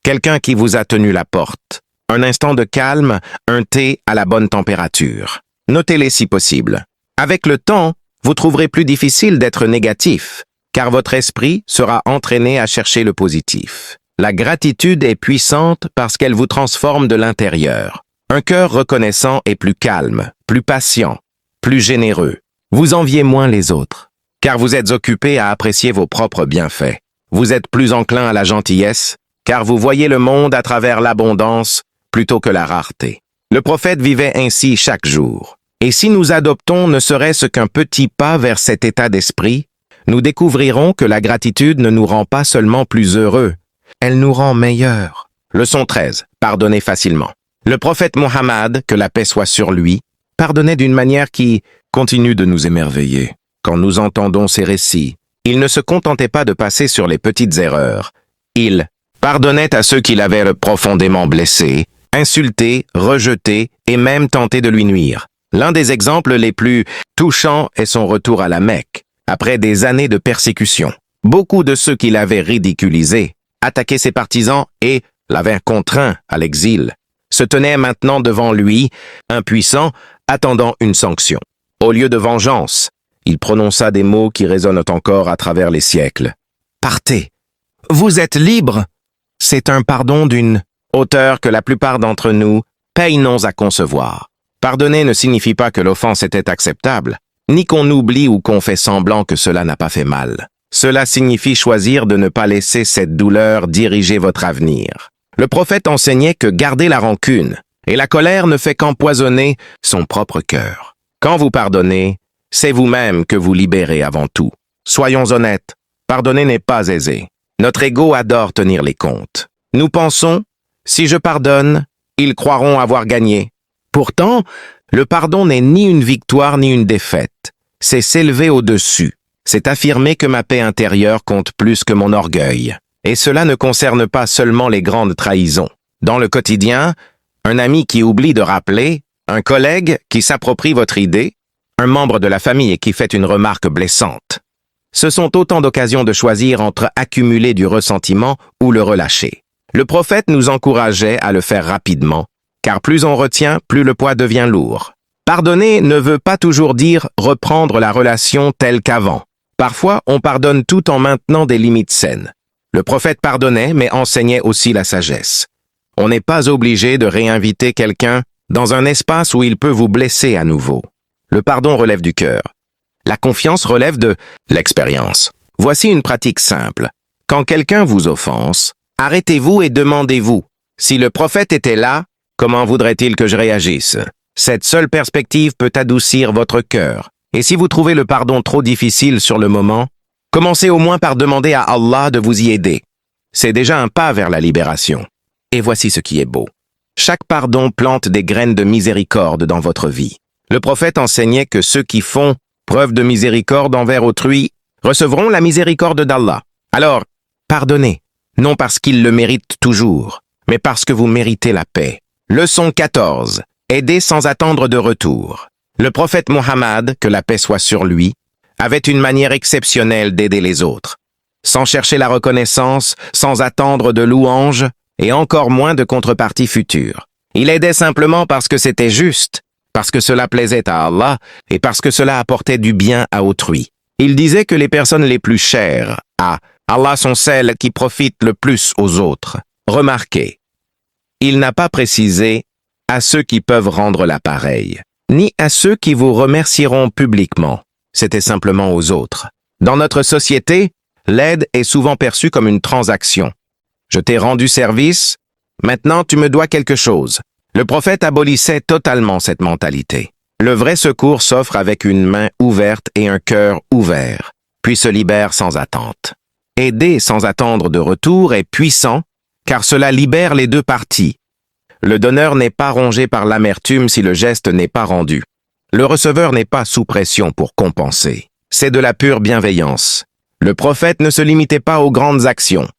Quelqu'un qui vous a tenu la porte, un instant de calme, un thé à la bonne température. Notez-les si possible. Avec le temps, vous trouverez plus difficile d'être négatif, car votre esprit sera entraîné à chercher le positif. La gratitude est puissante parce qu'elle vous transforme de l'intérieur. Un cœur reconnaissant est plus calme, plus patient, plus généreux. Vous enviez moins les autres, car vous êtes occupé à apprécier vos propres bienfaits. Vous êtes plus enclin à la gentillesse, car vous voyez le monde à travers l'abondance plutôt que la rareté. Le prophète vivait ainsi chaque jour. Et si nous adoptons ne serait-ce qu'un petit pas vers cet état d'esprit, nous découvrirons que la gratitude ne nous rend pas seulement plus heureux, elle nous rend meilleurs. Leçon 13. Pardonnez facilement. Le prophète Muhammad, que la paix soit sur lui, pardonnait d'une manière qui continue de nous émerveiller. Quand nous entendons ces récits, il ne se contentait pas de passer sur les petites erreurs. Il pardonnait à ceux qui l'avaient profondément blessé, insulté, rejeté et même tenté de lui nuire. L'un des exemples les plus touchants est son retour à la Mecque, après des années de persécution. Beaucoup de ceux qui l'avaient ridiculisé, attaqué ses partisans et l'avaient contraint à l'exil, se tenaient maintenant devant lui, impuissants, attendant une sanction. Au lieu de vengeance, il prononça des mots qui résonnent encore à travers les siècles. « Partez, vous êtes libres !» C'est un pardon d'une hauteur que la plupart d'entre nous peinons à concevoir. Pardonner ne signifie pas que l'offense était acceptable, ni qu'on oublie ou qu'on fait semblant que cela n'a pas fait mal. Cela signifie choisir de ne pas laisser cette douleur diriger votre avenir. Le prophète enseignait que garder la rancune et la colère ne fait qu'empoisonner son propre cœur. Quand vous pardonnez, c'est vous-même que vous libérez avant tout. Soyons honnêtes, pardonner n'est pas aisé. Notre ego adore tenir les comptes. Nous pensons, si je pardonne, ils croiront avoir gagné. Pourtant, le pardon n'est ni une victoire ni une défaite. C'est s'élever au-dessus. C'est affirmer que ma paix intérieure compte plus que mon orgueil. Et cela ne concerne pas seulement les grandes trahisons. Dans le quotidien, un ami qui oublie de rappeler, un collègue qui s'approprie votre idée, un membre de la famille qui fait une remarque blessante. Ce sont autant d'occasions de choisir entre accumuler du ressentiment ou le relâcher. Le prophète nous encourageait à le faire rapidement, car plus on retient, plus le poids devient lourd. Pardonner ne veut pas toujours dire reprendre la relation telle qu'avant. Parfois, on pardonne tout en maintenant des limites saines. Le prophète pardonnait, mais enseignait aussi la sagesse. On n'est pas obligé de réinviter quelqu'un dans un espace où il peut vous blesser à nouveau. Le pardon relève du cœur. La confiance relève de l'expérience. Voici une pratique simple. Quand quelqu'un vous offense, arrêtez-vous et demandez-vous, si le prophète était là, comment voudrait-il que je réagisse? Cette seule perspective peut adoucir votre cœur. Et si vous trouvez le pardon trop difficile sur le moment, commencez au moins par demander à Allah de vous y aider. C'est déjà un pas vers la libération. Et voici ce qui est beau. Chaque pardon plante des graines de miséricorde dans votre vie. Le prophète enseignait que ceux qui font preuve de miséricorde envers autrui recevront la miséricorde d'Allah. Alors, pardonnez, non parce qu'ils le méritent toujours, mais parce que vous méritez la paix. Leçon 14. Aider sans attendre de retour. Le prophète Mohammed, que la paix soit sur lui, avait une manière exceptionnelle d'aider les autres. Sans chercher la reconnaissance, sans attendre de louanges, et encore moins de contrepartie future. Il aidait simplement parce que c'était juste, parce que cela plaisait à Allah et parce que cela apportait du bien à autrui. Il disait que les personnes les plus chères à Allah sont celles qui profitent le plus aux autres. Remarquez, il n'a pas précisé à ceux qui peuvent rendre l'appareil, ni à ceux qui vous remercieront publiquement. C'était simplement aux autres. Dans notre société, l'aide est souvent perçue comme une transaction. Je t'ai rendu service, maintenant tu me dois quelque chose. Le prophète abolissait totalement cette mentalité. Le vrai secours s'offre avec une main ouverte et un cœur ouvert, puis se libère sans attente. Aider sans attendre de retour est puissant, car cela libère les deux parties. Le donneur n'est pas rongé par l'amertume si le geste n'est pas rendu. Le receveur n'est pas sous pression pour compenser. C'est de la pure bienveillance. Le prophète ne se limitait pas aux grandes actions.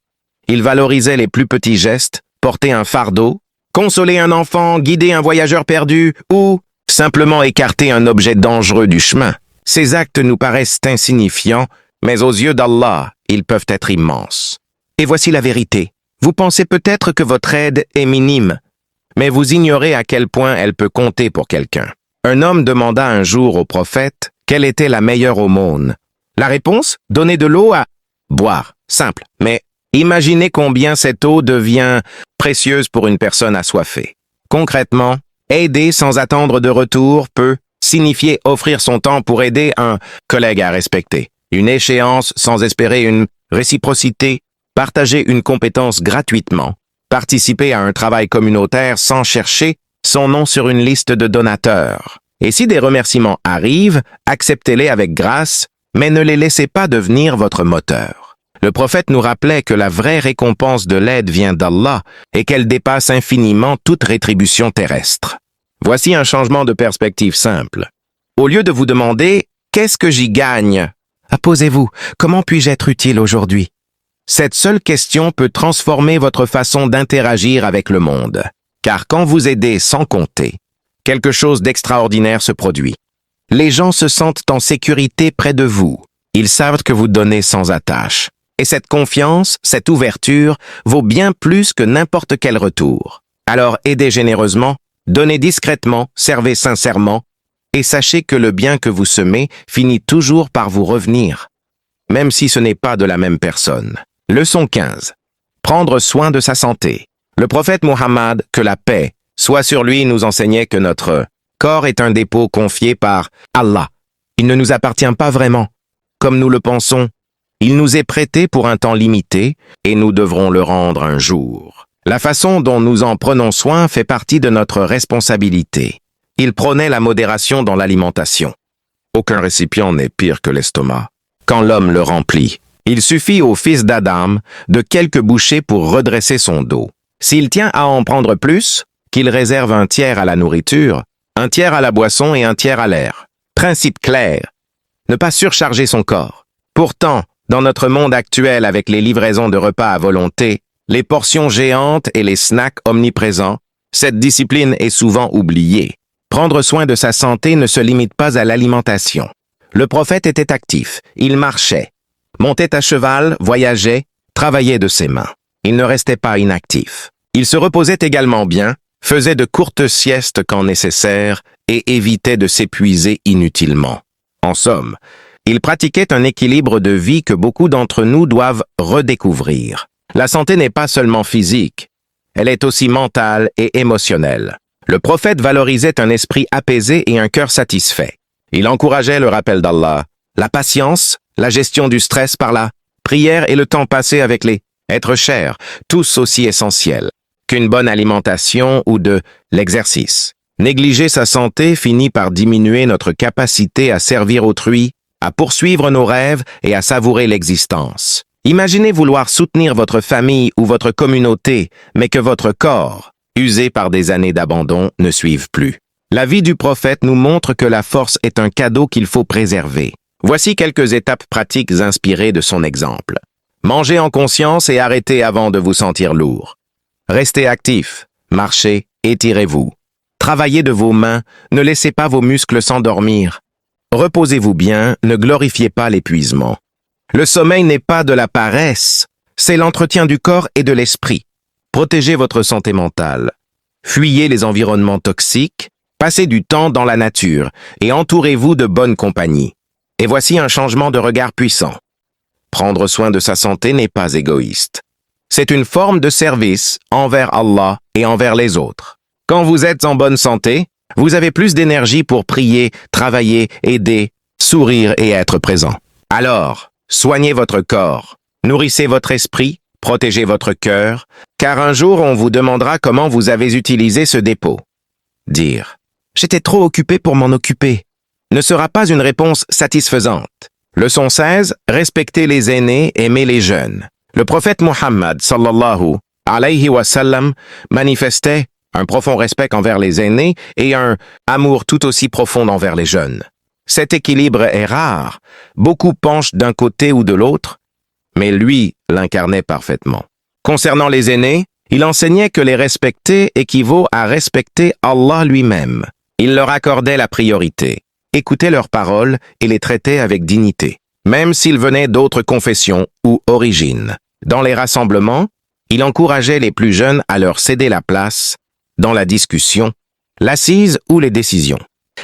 Il valorisait les plus petits gestes, porter un fardeau, consoler un enfant, guider un voyageur perdu ou simplement écarter un objet dangereux du chemin. Ces actes nous paraissent insignifiants, mais aux yeux d'Allah, ils peuvent être immenses. Et voici la vérité. Vous pensez peut-être que votre aide est minime, mais vous ignorez à quel point elle peut compter pour quelqu'un. Un homme demanda un jour au prophète quelle était la meilleure aumône. La réponse? Donner de l'eau à boire. Simple, mais imaginez combien cette eau devient précieuse pour une personne assoiffée. Concrètement, aider sans attendre de retour peut signifier offrir son temps pour aider un collègue à respecter, une échéance sans espérer une réciprocité, partager une compétence gratuitement, participer à un travail communautaire sans chercher son nom sur une liste de donateurs. Et si des remerciements arrivent, acceptez-les avec grâce, mais ne les laissez pas devenir votre moteur. Le prophète nous rappelait que la vraie récompense de l'aide vient d'Allah et qu'elle dépasse infiniment toute rétribution terrestre. Voici un changement de perspective simple. Au lieu de vous demander « Qu'est-ce que j'y gagne ?» Posez-vous « Comment puis-je être utile aujourd'hui ?» Cette seule question peut transformer votre façon d'interagir avec le monde. Car quand vous aidez sans compter, quelque chose d'extraordinaire se produit. Les gens se sentent en sécurité près de vous. Ils savent que vous donnez sans attache. Et cette confiance, cette ouverture, vaut bien plus que n'importe quel retour. Alors aidez généreusement, donnez discrètement, servez sincèrement, et sachez que le bien que vous semez finit toujours par vous revenir, même si ce n'est pas de la même personne. Leçon 15. Prendre soin de sa santé. Le prophète Mohammed, que la paix soit sur lui, nous enseignait que notre corps est un dépôt confié par Allah. Il ne nous appartient pas vraiment, comme nous le pensons. Il nous est prêté pour un temps limité et nous devrons le rendre un jour. La façon dont nous en prenons soin fait partie de notre responsabilité. Il prônait la modération dans l'alimentation. Aucun récipient n'est pire que l'estomac. Quand l'homme le remplit, il suffit au fils d'Adam de quelques bouchées pour redresser son dos. S'il tient à en prendre plus, qu'il réserve un tiers à la nourriture, un tiers à la boisson et un tiers à l'air. Principe clair, ne pas surcharger son corps. Pourtant, Dans notre monde actuel avec les livraisons de repas à volonté, les portions géantes et les snacks omniprésents, cette discipline est souvent oubliée. Prendre soin de sa santé ne se limite pas à l'alimentation. Le prophète était actif, il marchait, montait à cheval, voyageait, travaillait de ses mains. Il ne restait pas inactif. Il se reposait également bien, faisait de courtes siestes quand nécessaire et évitait de s'épuiser inutilement. En somme, il pratiquait un équilibre de vie que beaucoup d'entre nous doivent redécouvrir. La santé n'est pas seulement physique, elle est aussi mentale et émotionnelle. Le prophète valorisait un esprit apaisé et un cœur satisfait. Il encourageait le rappel d'Allah, la patience, la gestion du stress par la prière et le temps passé avec les êtres chers, tous aussi essentiels qu'une bonne alimentation ou de l'exercice. Négliger sa santé finit par diminuer notre capacité à servir autrui, à poursuivre nos rêves et à savourer l'existence. Imaginez vouloir soutenir votre famille ou votre communauté, mais que votre corps, usé par des années d'abandon, ne suive plus. La vie du prophète nous montre que la force est un cadeau qu'il faut préserver. Voici quelques étapes pratiques inspirées de son exemple. Mangez en conscience et arrêtez avant de vous sentir lourd. Restez actif, marchez, étirez-vous. Travaillez de vos mains, ne laissez pas vos muscles s'endormir. Reposez-vous bien, ne glorifiez pas l'épuisement. Le sommeil n'est pas de la paresse, c'est l'entretien du corps et de l'esprit. Protégez votre santé mentale. Fuyez les environnements toxiques, passez du temps dans la nature et entourez-vous de bonne compagnie. Et voici un changement de regard puissant. Prendre soin de sa santé n'est pas égoïste. C'est une forme de service envers Allah et envers les autres. Quand vous êtes en bonne santé, vous avez plus d'énergie pour prier, travailler, aider, sourire et être présent. Alors, soignez votre corps, nourrissez votre esprit, protégez votre cœur, car un jour on vous demandera comment vous avez utilisé ce dépôt. Dire « J'étais trop occupé pour m'en occuper » ne sera pas une réponse satisfaisante. Leçon 16. Respectez les aînés, aimez les jeunes. Le prophète Muhammad sallallahu alayhi wa sallam manifestait un profond respect envers les aînés et un amour tout aussi profond envers les jeunes. Cet équilibre est rare, beaucoup penchent d'un côté ou de l'autre, mais lui l'incarnait parfaitement. Concernant les aînés, il enseignait que les respecter équivaut à respecter Allah lui-même. Il leur accordait la priorité, écoutait leurs paroles et les traitait avec dignité, même s'ils venaient d'autres confessions ou origines. Dans les rassemblements, il encourageait les plus jeunes à leur céder la place, dans la discussion, l'assise ou les décisions.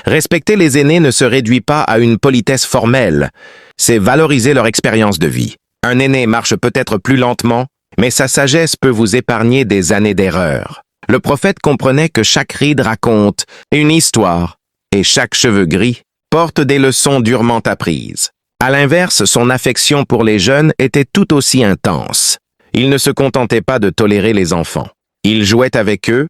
Respecter les aînés ne se réduit pas à une politesse formelle, c'est valoriser leur expérience de vie. Un aîné marche peut-être plus lentement, mais sa sagesse peut vous épargner des années d'erreur. Le prophète comprenait que chaque ride raconte une histoire, et chaque cheveu gris porte des leçons durement apprises. À l'inverse, son affection pour les jeunes était tout aussi intense. Il ne se contentait pas de tolérer les enfants. Il jouait avec eux,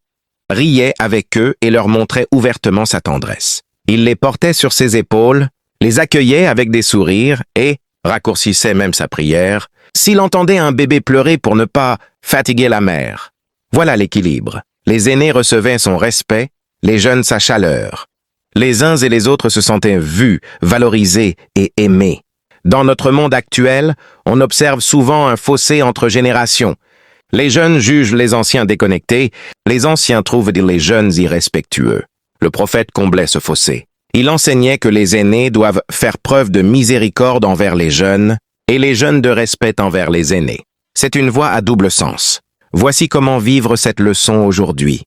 riait avec eux et leur montrait ouvertement sa tendresse. Il les portait sur ses épaules, les accueillait avec des sourires et raccourcissait même sa prière s'il entendait un bébé pleurer pour ne pas fatiguer la mère. Voilà l'équilibre. Les aînés recevaient son respect, les jeunes sa chaleur. Les uns et les autres se sentaient vus, valorisés et aimés. Dans notre monde actuel, on observe souvent un fossé entre générations. Les jeunes jugent les anciens déconnectés, les anciens trouvent les jeunes irrespectueux. Le prophète comblait ce fossé. Il enseignait que les aînés doivent faire preuve de miséricorde envers les jeunes et les jeunes de respect envers les aînés. C'est une voie à double sens. Voici comment vivre cette leçon aujourd'hui.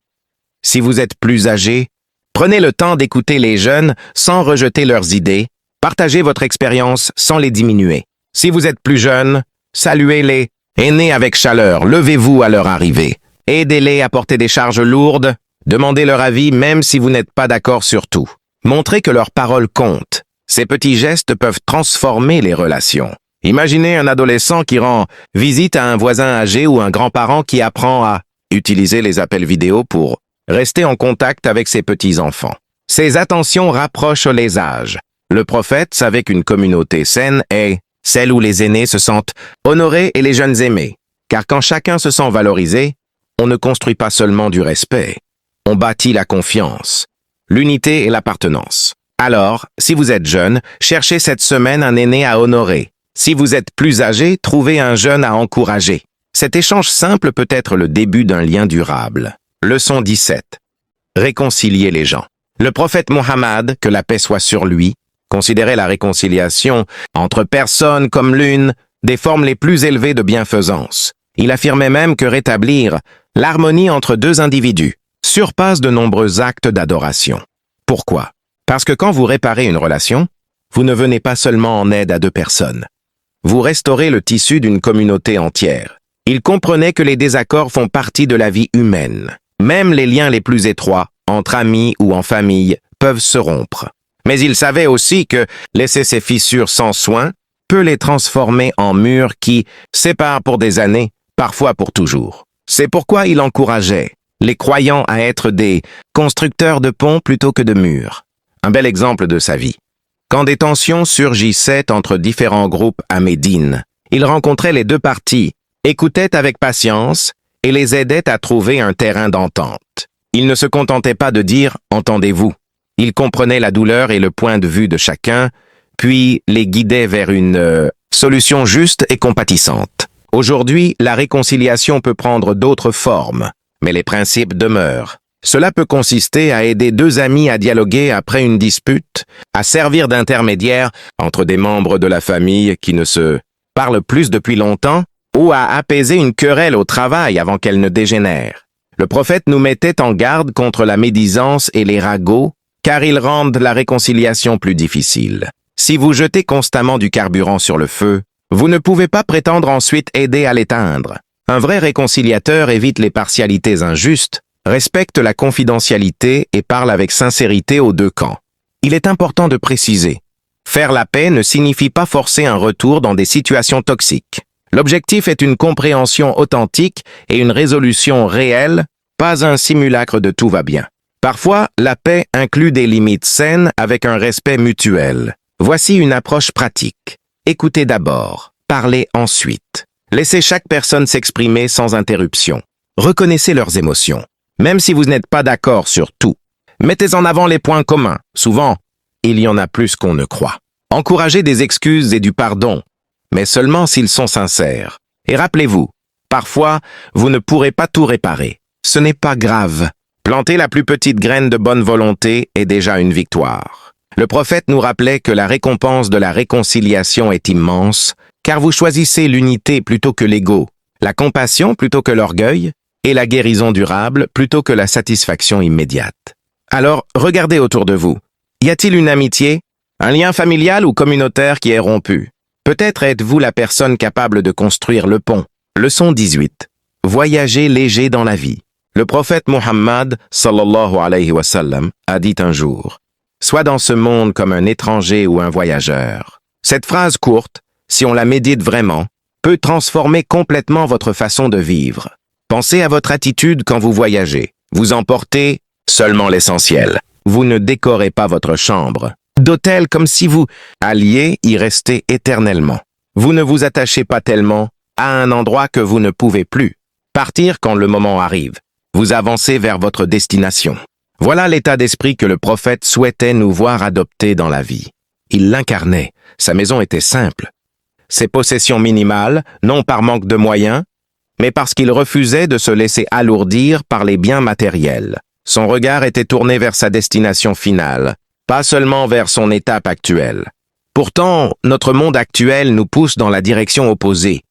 Si vous êtes plus âgé, prenez le temps d'écouter les jeunes sans rejeter leurs idées, partagez votre expérience sans les diminuer. Si vous êtes plus jeune, saluez les aînés avec chaleur, levez-vous à leur arrivée. Aidez-les à porter des charges lourdes, demandez leur avis même si vous n'êtes pas d'accord sur tout. Montrez que leurs paroles comptent. Ces petits gestes peuvent transformer les relations. Imaginez un adolescent qui rend visite à un voisin âgé ou un grand-parent qui apprend à utiliser les appels vidéo pour rester en contact avec ses petits-enfants. Ces attentions rapprochent les âges. Le prophète savait qu'une communauté saine est celle où les aînés se sentent honorés et les jeunes aimés. Car quand chacun se sent valorisé, on ne construit pas seulement du respect, on bâtit la confiance, l'unité et l'appartenance. Alors, si vous êtes jeune, cherchez cette semaine un aîné à honorer. Si vous êtes plus âgé, trouvez un jeune à encourager. Cet échange simple peut être le début d'un lien durable. Leçon 17. Réconcilier les gens. Le prophète Mohammed, que la paix soit sur lui, considérait la réconciliation entre personnes comme l'une des formes les plus élevées de bienfaisance. Il affirmait même que rétablir l'harmonie entre deux individus surpasse de nombreux actes d'adoration. Pourquoi? Parce que quand vous réparez une relation, vous ne venez pas seulement en aide à deux personnes. Vous restaurez le tissu d'une communauté entière. Il comprenait que les désaccords font partie de la vie humaine. Même les liens les plus étroits, entre amis ou en famille, peuvent se rompre. Mais il savait aussi que laisser ces fissures sans soin peut les transformer en murs qui séparent pour des années, parfois pour toujours. C'est pourquoi il encourageait les croyants à être des constructeurs de ponts plutôt que de murs. Un bel exemple de sa vie. Quand des tensions surgissaient entre différents groupes à Médine, il rencontrait les deux parties, écoutait avec patience et les aidait à trouver un terrain d'entente. Il ne se contentait pas de dire « entendez-vous ». Il comprenait la douleur et le point de vue de chacun, puis les guidait vers une solution juste et compatissante. Aujourd'hui, la réconciliation peut prendre d'autres formes, mais les principes demeurent. Cela peut consister à aider deux amis à dialoguer après une dispute, à servir d'intermédiaire entre des membres de la famille qui ne se parlent plus depuis longtemps, ou à apaiser une querelle au travail avant qu'elle ne dégénère. Le prophète nous mettait en garde contre la médisance et les ragots, car ils rendent la réconciliation plus difficile. Si vous jetez constamment du carburant sur le feu, vous ne pouvez pas prétendre ensuite aider à l'éteindre. Un vrai réconciliateur évite les partialités injustes, respecte la confidentialité et parle avec sincérité aux deux camps. Il est important de préciser, faire la paix ne signifie pas forcer un retour dans des situations toxiques. L'objectif est une compréhension authentique et une résolution réelle, pas un simulacre de tout va bien. Parfois, la paix inclut des limites saines avec un respect mutuel. Voici une approche pratique. Écoutez d'abord, parlez ensuite. Laissez chaque personne s'exprimer sans interruption. Reconnaissez leurs émotions. Même si vous n'êtes pas d'accord sur tout, mettez en avant les points communs. Souvent, il y en a plus qu'on ne croit. Encouragez des excuses et du pardon, mais seulement s'ils sont sincères. Et rappelez-vous, parfois, vous ne pourrez pas tout réparer. Ce n'est pas grave. Planter la plus petite graine de bonne volonté est déjà une victoire. Le prophète nous rappelait que la récompense de la réconciliation est immense, car vous choisissez l'unité plutôt que l'ego, la compassion plutôt que l'orgueil, et la guérison durable plutôt que la satisfaction immédiate. Alors, regardez autour de vous. Y a-t-il une amitié, un lien familial ou communautaire qui est rompu? Peut-être êtes-vous la personne capable de construire le pont. Leçon 18. Voyager léger dans la vie. Le prophète Mohammed, sallallahu alayhi wa sallam, a dit un jour, « Sois dans ce monde comme un étranger ou un voyageur. » Cette phrase courte, si on la médite vraiment, peut transformer complètement votre façon de vivre. Pensez à votre attitude quand vous voyagez. Vous emportez seulement l'essentiel. Vous ne décorez pas votre chambre d'hôtel comme si vous alliez y rester éternellement. Vous ne vous attachez pas tellement à un endroit que vous ne pouvez plus partir quand le moment arrive. Vous avancez vers votre destination. Voilà l'état d'esprit que le prophète souhaitait nous voir adopter dans la vie. Il l'incarnait. Sa maison était simple. Ses possessions minimales, non par manque de moyens, mais parce qu'il refusait de se laisser alourdir par les biens matériels. Son regard était tourné vers sa destination finale, pas seulement vers son étape actuelle. Pourtant, notre monde actuel nous pousse dans la direction opposée.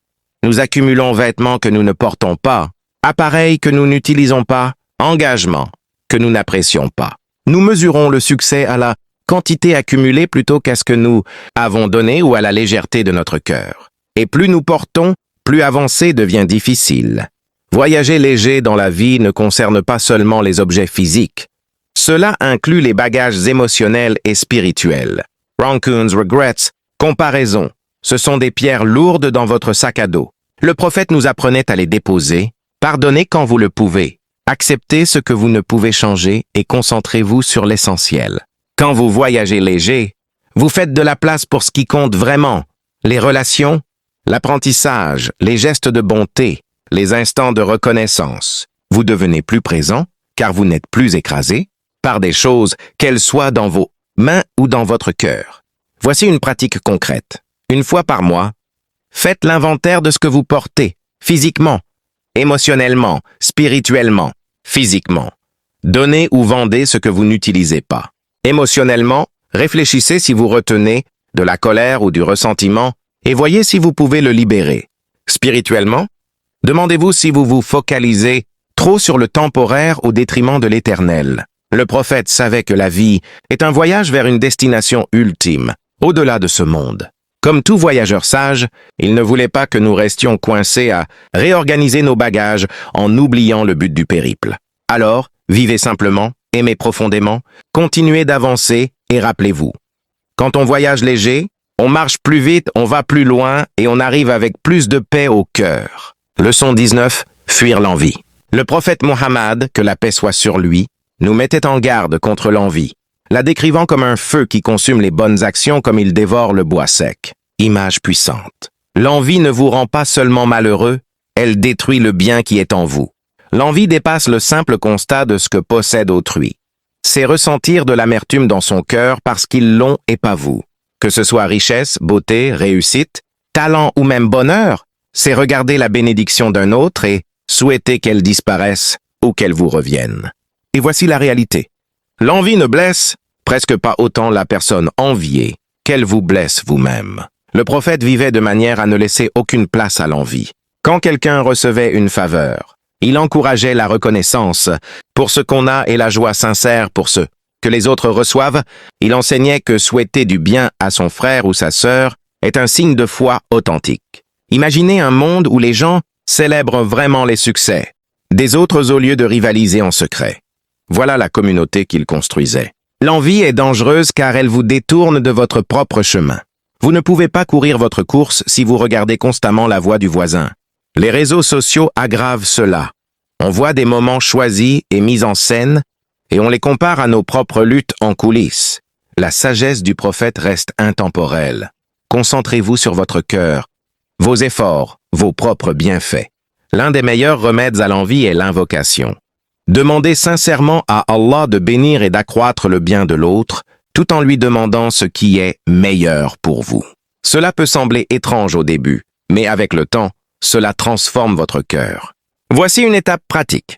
Nous accumulons vêtements que nous ne portons pas, appareils que nous n'utilisons pas, engagements que nous n'apprécions pas. Nous mesurons le succès à la quantité accumulée plutôt qu'à ce que nous avons donné ou à la légèreté de notre cœur. Et plus nous portons, plus avancer devient difficile. Voyager léger dans la vie ne concerne pas seulement les objets physiques. Cela inclut les bagages émotionnels et spirituels. Rancoons, regrets, comparaisons, ce sont des pierres lourdes dans votre sac à dos. Le prophète nous apprenait à les déposer. Pardonnez quand vous le pouvez. Acceptez ce que vous ne pouvez changer et concentrez-vous sur l'essentiel. Quand vous voyagez léger, vous faites de la place pour ce qui compte vraiment. Les relations, l'apprentissage, les gestes de bonté, les instants de reconnaissance. Vous devenez plus présent, car vous n'êtes plus écrasé par des choses, qu'elles soient dans vos mains ou dans votre cœur. Voici une pratique concrète. Une fois par mois, Faites l'inventaire de ce que vous portez, physiquement, émotionnellement, spirituellement, physiquement. Donnez ou vendez ce que vous n'utilisez pas. Émotionnellement, réfléchissez si vous retenez de la colère ou du ressentiment et voyez si vous pouvez le libérer. Spirituellement, demandez-vous si vous vous focalisez trop sur le temporaire au détriment de l'éternel. Le prophète savait que la vie est un voyage vers une destination ultime, au-delà de ce monde. Comme tout voyageur sage, il ne voulait pas que nous restions coincés à réorganiser nos bagages en oubliant le but du périple. Alors, vivez simplement, aimez profondément, continuez d'avancer et rappelez-vous. Quand on voyage léger, on marche plus vite, on va plus loin et on arrive avec plus de paix au cœur. Leçon 19. Fuir l'envie. Le prophète Mohammed, que la paix soit sur lui, nous mettait en garde contre l'envie, la décrivant comme un feu qui consume les bonnes actions comme il dévore le bois sec. Image puissante. L'envie ne vous rend pas seulement malheureux, elle détruit le bien qui est en vous. L'envie dépasse le simple constat de ce que possède autrui. C'est ressentir de l'amertume dans son cœur parce qu'ils l'ont et pas vous. Que ce soit richesse, beauté, réussite, talent ou même bonheur, c'est regarder la bénédiction d'un autre et souhaiter qu'elle disparaisse ou qu'elle vous revienne. Et voici la réalité. L'envie ne blesse presque pas autant la personne enviée qu'elle vous blesse vous-même. Le prophète vivait de manière à ne laisser aucune place à l'envie. Quand quelqu'un recevait une faveur, il encourageait la reconnaissance pour ce qu'on a et la joie sincère pour ce que les autres reçoivent. Il enseignait que souhaiter du bien à son frère ou sa sœur est un signe de foi authentique. Imaginez un monde où les gens célèbrent vraiment les succès des autres au lieu de rivaliser en secret. Voilà la communauté qu'il construisait. L'envie est dangereuse car elle vous détourne de votre propre chemin. Vous ne pouvez pas courir votre course si vous regardez constamment la voie du voisin. Les réseaux sociaux aggravent cela. On voit des moments choisis et mis en scène et on les compare à nos propres luttes en coulisses. La sagesse du prophète reste intemporelle. Concentrez-vous sur votre cœur, vos efforts, vos propres bienfaits. L'un des meilleurs remèdes à l'envie est l'invocation. Demandez sincèrement à Allah de bénir et d'accroître le bien de l'autre, tout en lui demandant ce qui est meilleur pour vous. Cela peut sembler étrange au début, mais avec le temps, cela transforme votre cœur. Voici une étape pratique.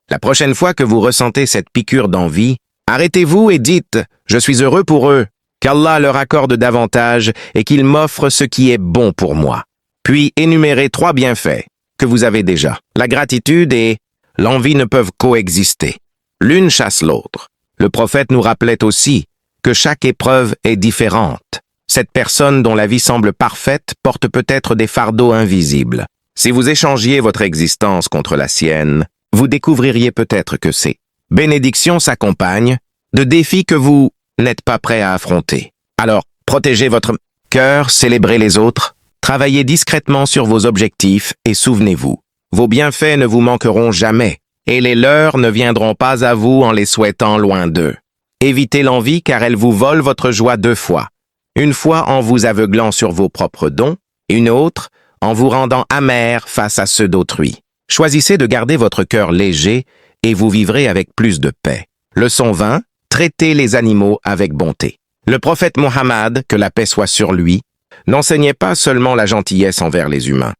La prochaine fois que vous ressentez cette piqûre d'envie, arrêtez-vous et dites « Je suis heureux pour eux, qu'Allah leur accorde davantage et qu'il m'offre ce qui est bon pour moi. » Puis énumérez 3 bienfaits que vous avez déjà. La gratitude et l'envie ne peuvent coexister. L'une chasse l'autre. Le prophète nous rappelait aussi que chaque épreuve est différente. Cette personne dont la vie semble parfaite porte peut-être des fardeaux invisibles. Si vous échangiez votre existence contre la sienne, vous découvririez peut-être que ces bénédictions s'accompagnent de défis que vous n'êtes pas prêt à affronter. Alors, protégez votre cœur, célébrez les autres, travaillez discrètement sur vos objectifs et souvenez-vous, vos bienfaits ne vous manqueront jamais et les leurs ne viendront pas à vous en les souhaitant loin d'eux. Évitez l'envie car elle vous vole votre joie 2 fois. Une fois en vous aveuglant sur vos propres dons, une autre en vous rendant amer face à ceux d'autrui. Choisissez de garder votre cœur léger et vous vivrez avec plus de paix. Leçon 20. Traitez les animaux avec bonté. Le prophète Mohammed, que la paix soit sur lui, n'enseignait pas seulement la gentillesse envers les humains.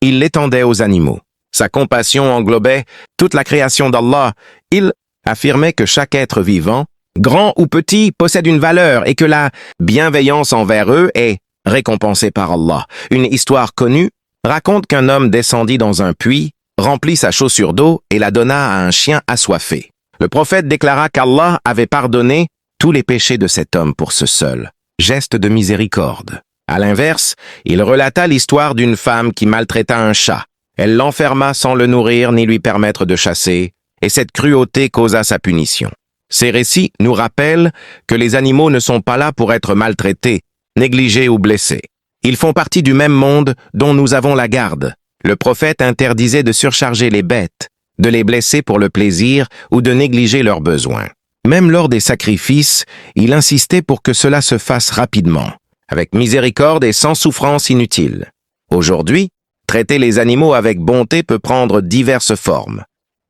Il l'étendait aux animaux. Sa compassion englobait toute la création d'Allah. Il affirmait que chaque être vivant, grand ou petit, possède une valeur et que la bienveillance envers eux est récompensée par Allah. Une histoire connue raconte qu'un homme descendit dans un puits, remplit sa chaussure d'eau et la donna à un chien assoiffé. Le prophète déclara qu'Allah avait pardonné tous les péchés de cet homme pour ce seul geste de miséricorde. À l'inverse, il relata l'histoire d'une femme qui maltraita un chat. Elle l'enferma sans le nourrir ni lui permettre de chasser, et cette cruauté causa sa punition. Ces récits nous rappellent que les animaux ne sont pas là pour être maltraités, négligés ou blessés. Ils font partie du même monde dont nous avons la garde. Le prophète interdisait de surcharger les bêtes, de les blesser pour le plaisir ou de négliger leurs besoins. Même lors des sacrifices, il insistait pour que cela se fasse rapidement, avec miséricorde et sans souffrance inutile. Aujourd'hui, traiter les animaux avec bonté peut prendre diverses formes.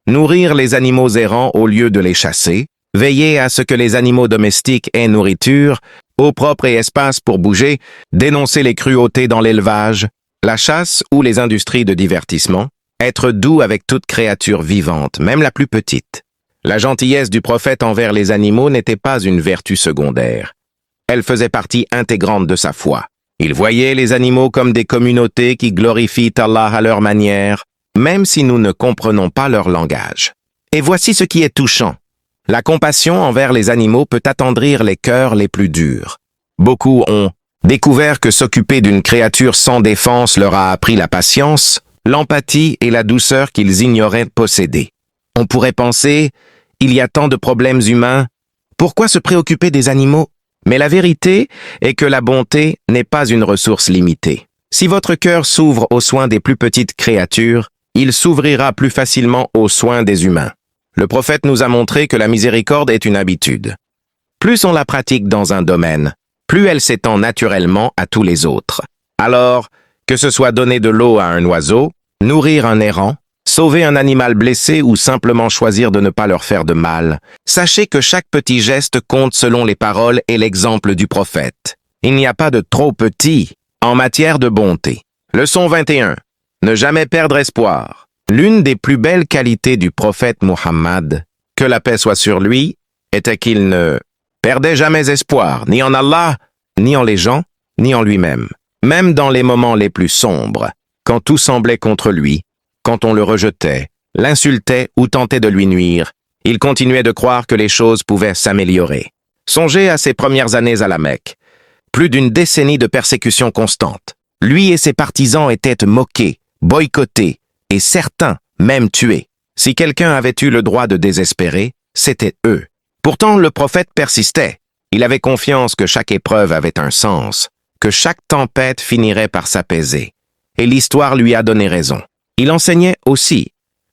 Nourrir les animaux errants au lieu de les chasser, veiller à ce que les animaux domestiques aient nourriture, eau propre et espace pour bouger, dénoncer les cruautés dans l'élevage, la chasse ou les industries de divertissement, être doux avec toute créature vivante, même la plus petite. La gentillesse du prophète envers les animaux n'était pas une vertu secondaire. Elle faisait partie intégrante de sa foi. Il voyait les animaux comme des communautés qui glorifient Allah à leur manière, même si nous ne comprenons pas leur langage. Et voici ce qui est touchant. La compassion envers les animaux peut attendrir les cœurs les plus durs. Beaucoup ont découvert que s'occuper d'une créature sans défense leur a appris la patience, l'empathie et la douceur qu'ils ignoraient posséder. On pourrait penser, il y a tant de problèmes humains, pourquoi se préoccuper des animaux? Mais la vérité est que la bonté n'est pas une ressource limitée. Si votre cœur s'ouvre aux soins des plus petites créatures, il s'ouvrira plus facilement aux soins des humains. Le prophète nous a montré que la miséricorde est une habitude. Plus on la pratique dans un domaine, plus elle s'étend naturellement à tous les autres. Alors, que ce soit donner de l'eau à un oiseau, nourrir un errant, sauver un animal blessé ou simplement choisir de ne pas leur faire de mal, sachez que chaque petit geste compte selon les paroles et l'exemple du prophète. Il n'y a pas de trop petit en matière de bonté. Leçon 21. Ne jamais perdre espoir. L'une des plus belles qualités du prophète Muhammad, que la paix soit sur lui, était qu'il ne perdait jamais espoir, ni en Allah, ni en les gens, ni en lui-même. Même dans les moments les plus sombres, quand tout semblait contre lui, quand on le rejetait, l'insultait ou tentait de lui nuire, il continuait de croire que les choses pouvaient s'améliorer. Songez à ses premières années à la Mecque. Plus d'une décennie de persécutions constantes. Lui et ses partisans étaient moqués, boycottés, et certains même tués. Si quelqu'un avait eu le droit de désespérer, c'était eux. Pourtant, le prophète persistait. Il avait confiance que chaque épreuve avait un sens, que chaque tempête finirait par s'apaiser. Et l'histoire lui a donné raison. Il enseignait aussi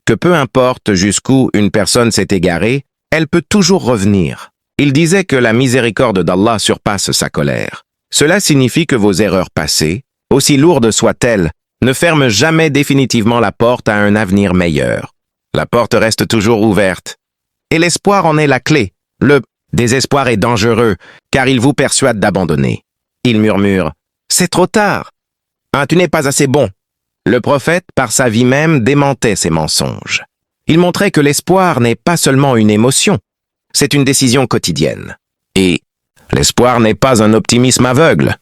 que peu importe jusqu'où une personne s'est égarée, elle peut toujours revenir. Il disait que la miséricorde d'Allah surpasse sa colère. Cela signifie que vos erreurs passées, aussi lourdes soient-elles, ne ferment jamais définitivement la porte à un avenir meilleur. La porte reste toujours ouverte. Et l'espoir en est la clé. Le désespoir est dangereux, car il vous persuade d'abandonner. Il murmure « C'est trop tard. Ah, tu n'es pas assez bon. » Le prophète, par sa vie même, démentait ces mensonges. Il montrait que l'espoir n'est pas seulement une émotion, c'est une décision quotidienne. Et l'espoir n'est pas un optimisme aveugle.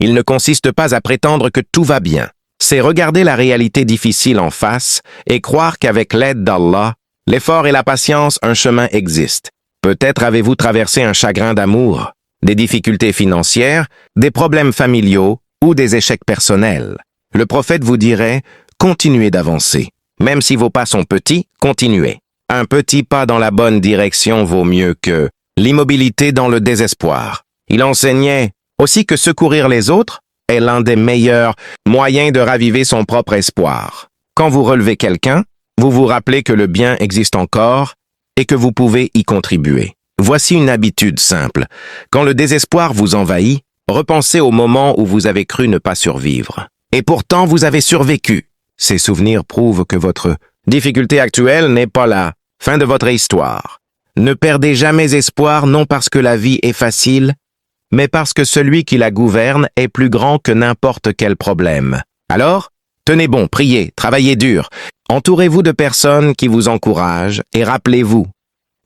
Il ne consiste pas à prétendre que tout va bien. C'est regarder la réalité difficile en face et croire qu'avec l'aide d'Allah, l'effort et la patience, un chemin existe. Peut-être avez-vous traversé un chagrin d'amour, des difficultés financières, des problèmes familiaux ou des échecs personnels. Le prophète vous dirait « Continuez d'avancer. Même si vos pas sont petits, continuez. Un petit pas dans la bonne direction vaut mieux que l'immobilité dans le désespoir. » Il enseignait aussi que secourir les autres est l'un des meilleurs moyens de raviver son propre espoir. Quand vous relevez quelqu'un, vous vous rappelez que le bien existe encore et que vous pouvez y contribuer. Voici une habitude simple. Quand le désespoir vous envahit, repensez au moment où vous avez cru ne pas survivre. Et pourtant, vous avez survécu. Ces souvenirs prouvent que votre difficulté actuelle n'est pas la fin de votre histoire. Ne perdez jamais espoir non parce que la vie est facile, mais parce que celui qui la gouverne est plus grand que n'importe quel problème. Alors, tenez bon, priez, travaillez dur, entourez-vous de personnes qui vous encouragent et rappelez-vous.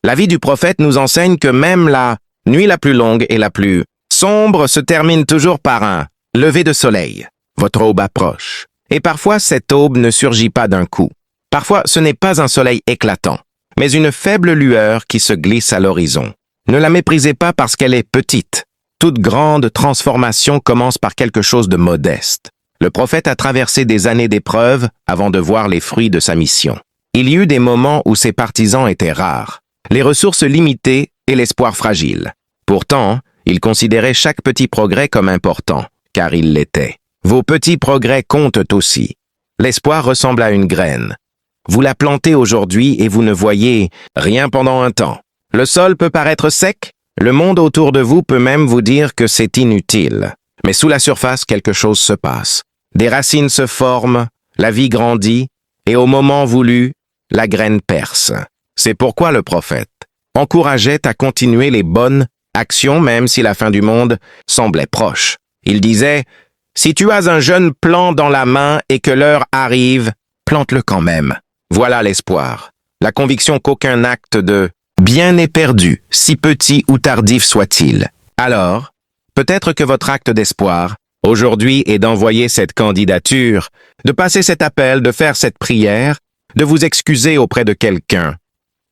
La vie du prophète nous enseigne que même la nuit la plus longue et la plus sombre se termine toujours par un lever de soleil. Votre aube approche. Et parfois, cette aube ne surgit pas d'un coup. Parfois, ce n'est pas un soleil éclatant, mais une faible lueur qui se glisse à l'horizon. Ne la méprisez pas parce qu'elle est petite. Toute grande transformation commence par quelque chose de modeste. Le prophète a traversé des années d'épreuves avant de voir les fruits de sa mission. Il y eut des moments où ses partisans étaient rares, les ressources limitées et l'espoir fragile. Pourtant, il considérait chaque petit progrès comme important, car il l'était. Vos petits progrès comptent aussi. L'espoir ressemble à une graine. Vous la plantez aujourd'hui et vous ne voyez rien pendant un temps. Le sol peut paraître sec, le monde autour de vous peut même vous dire que c'est inutile. Mais sous la surface, quelque chose se passe. Des racines se forment, la vie grandit, et au moment voulu, la graine perce. C'est pourquoi le prophète encourageait à continuer les bonnes actions même si la fin du monde semblait proche. Il disait « Si tu as un jeune plant dans la main et que l'heure arrive, plante-le quand même. Voilà l'espoir. La conviction qu'aucun acte de bien n'est perdu, si petit ou tardif soit-il. Alors, peut-être que votre acte d'espoir, aujourd'hui, est d'envoyer cette candidature, de passer cet appel, de faire cette prière, de vous excuser auprès de quelqu'un,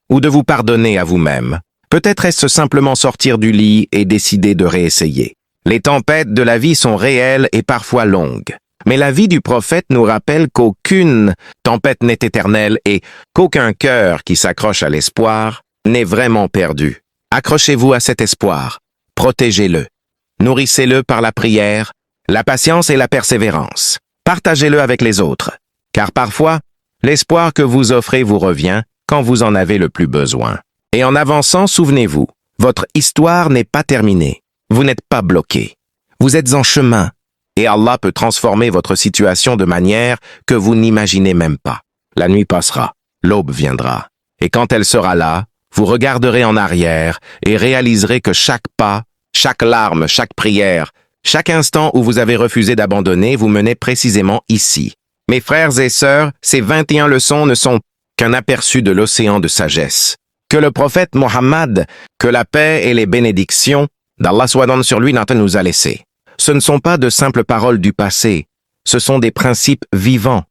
ou de vous pardonner à vous-même. Peut-être est-ce simplement sortir du lit et décider de réessayer. Les tempêtes de la vie sont réelles et parfois longues. Mais la vie du prophète nous rappelle qu'aucune tempête n'est éternelle et qu'aucun cœur qui s'accroche à l'espoir n'est vraiment perdu. Accrochez-vous à cet espoir, protégez-le, nourrissez-le par la prière, la patience et la persévérance. Partagez-le avec les autres, car parfois, l'espoir que vous offrez vous revient quand vous en avez le plus besoin. Et en avançant, souvenez-vous, votre histoire n'est pas terminée. Vous n'êtes pas bloqué. Vous êtes en chemin. Et Allah peut transformer votre situation de manière que vous n'imaginez même pas. La nuit passera, l'aube viendra. Et quand elle sera là, vous regarderez en arrière et réaliserez que chaque pas, chaque larme, chaque prière, chaque instant où vous avez refusé d'abandonner vous menait précisément ici. Mes frères et sœurs, ces 21 leçons ne sont qu'un aperçu de l'océan de sagesse. Que le prophète Mohammed, que la paix et les bénédictions d'Allah soient sur lui nous a laissés. Ce ne sont pas de simples paroles du passé, ce sont des principes vivants,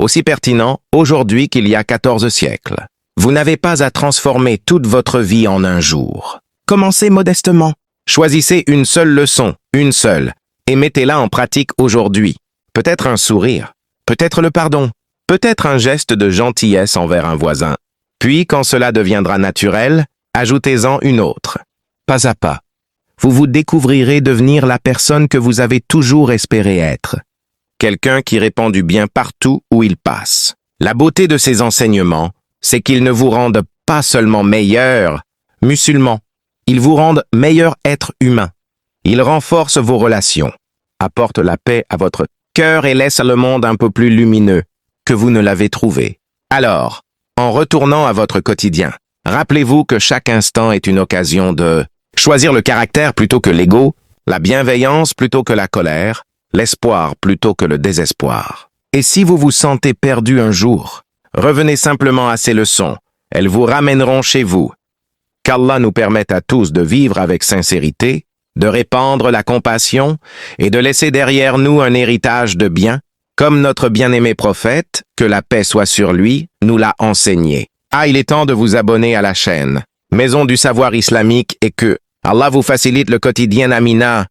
aussi pertinents aujourd'hui qu'il y a 14 siècles. Vous n'avez pas à transformer toute votre vie en un jour. Commencez modestement. Choisissez une seule leçon, une seule, et mettez-la en pratique aujourd'hui. Peut-être un sourire, peut-être le pardon, peut-être un geste de gentillesse envers un voisin. Puis, quand cela deviendra naturel, ajoutez-en une autre. Pas à pas. Vous vous découvrirez devenir la personne que vous avez toujours espéré être. Quelqu'un qui répand du bien partout où il passe. La beauté de ces enseignements, c'est qu'ils ne vous rendent pas seulement meilleur musulman, ils vous rendent meilleur être humain. Ils renforcent vos relations, apportent la paix à votre cœur et laissent le monde un peu plus lumineux que vous ne l'avez trouvé. Alors, en retournant à votre quotidien, rappelez-vous que chaque instant est une occasion de choisir le caractère plutôt que l'ego, la bienveillance plutôt que la colère, l'espoir plutôt que le désespoir. Et si vous vous sentez perdu un jour, revenez simplement à ces leçons, elles vous ramèneront chez vous. Qu'Allah nous permette à tous de vivre avec sincérité, de répandre la compassion et de laisser derrière nous un héritage de bien, comme notre bien-aimé prophète, que la paix soit sur lui, nous l'a enseigné. Il est temps de vous abonner à la chaîne Maison du Savoir Islamique et que Allah vous facilite le quotidien. Amina.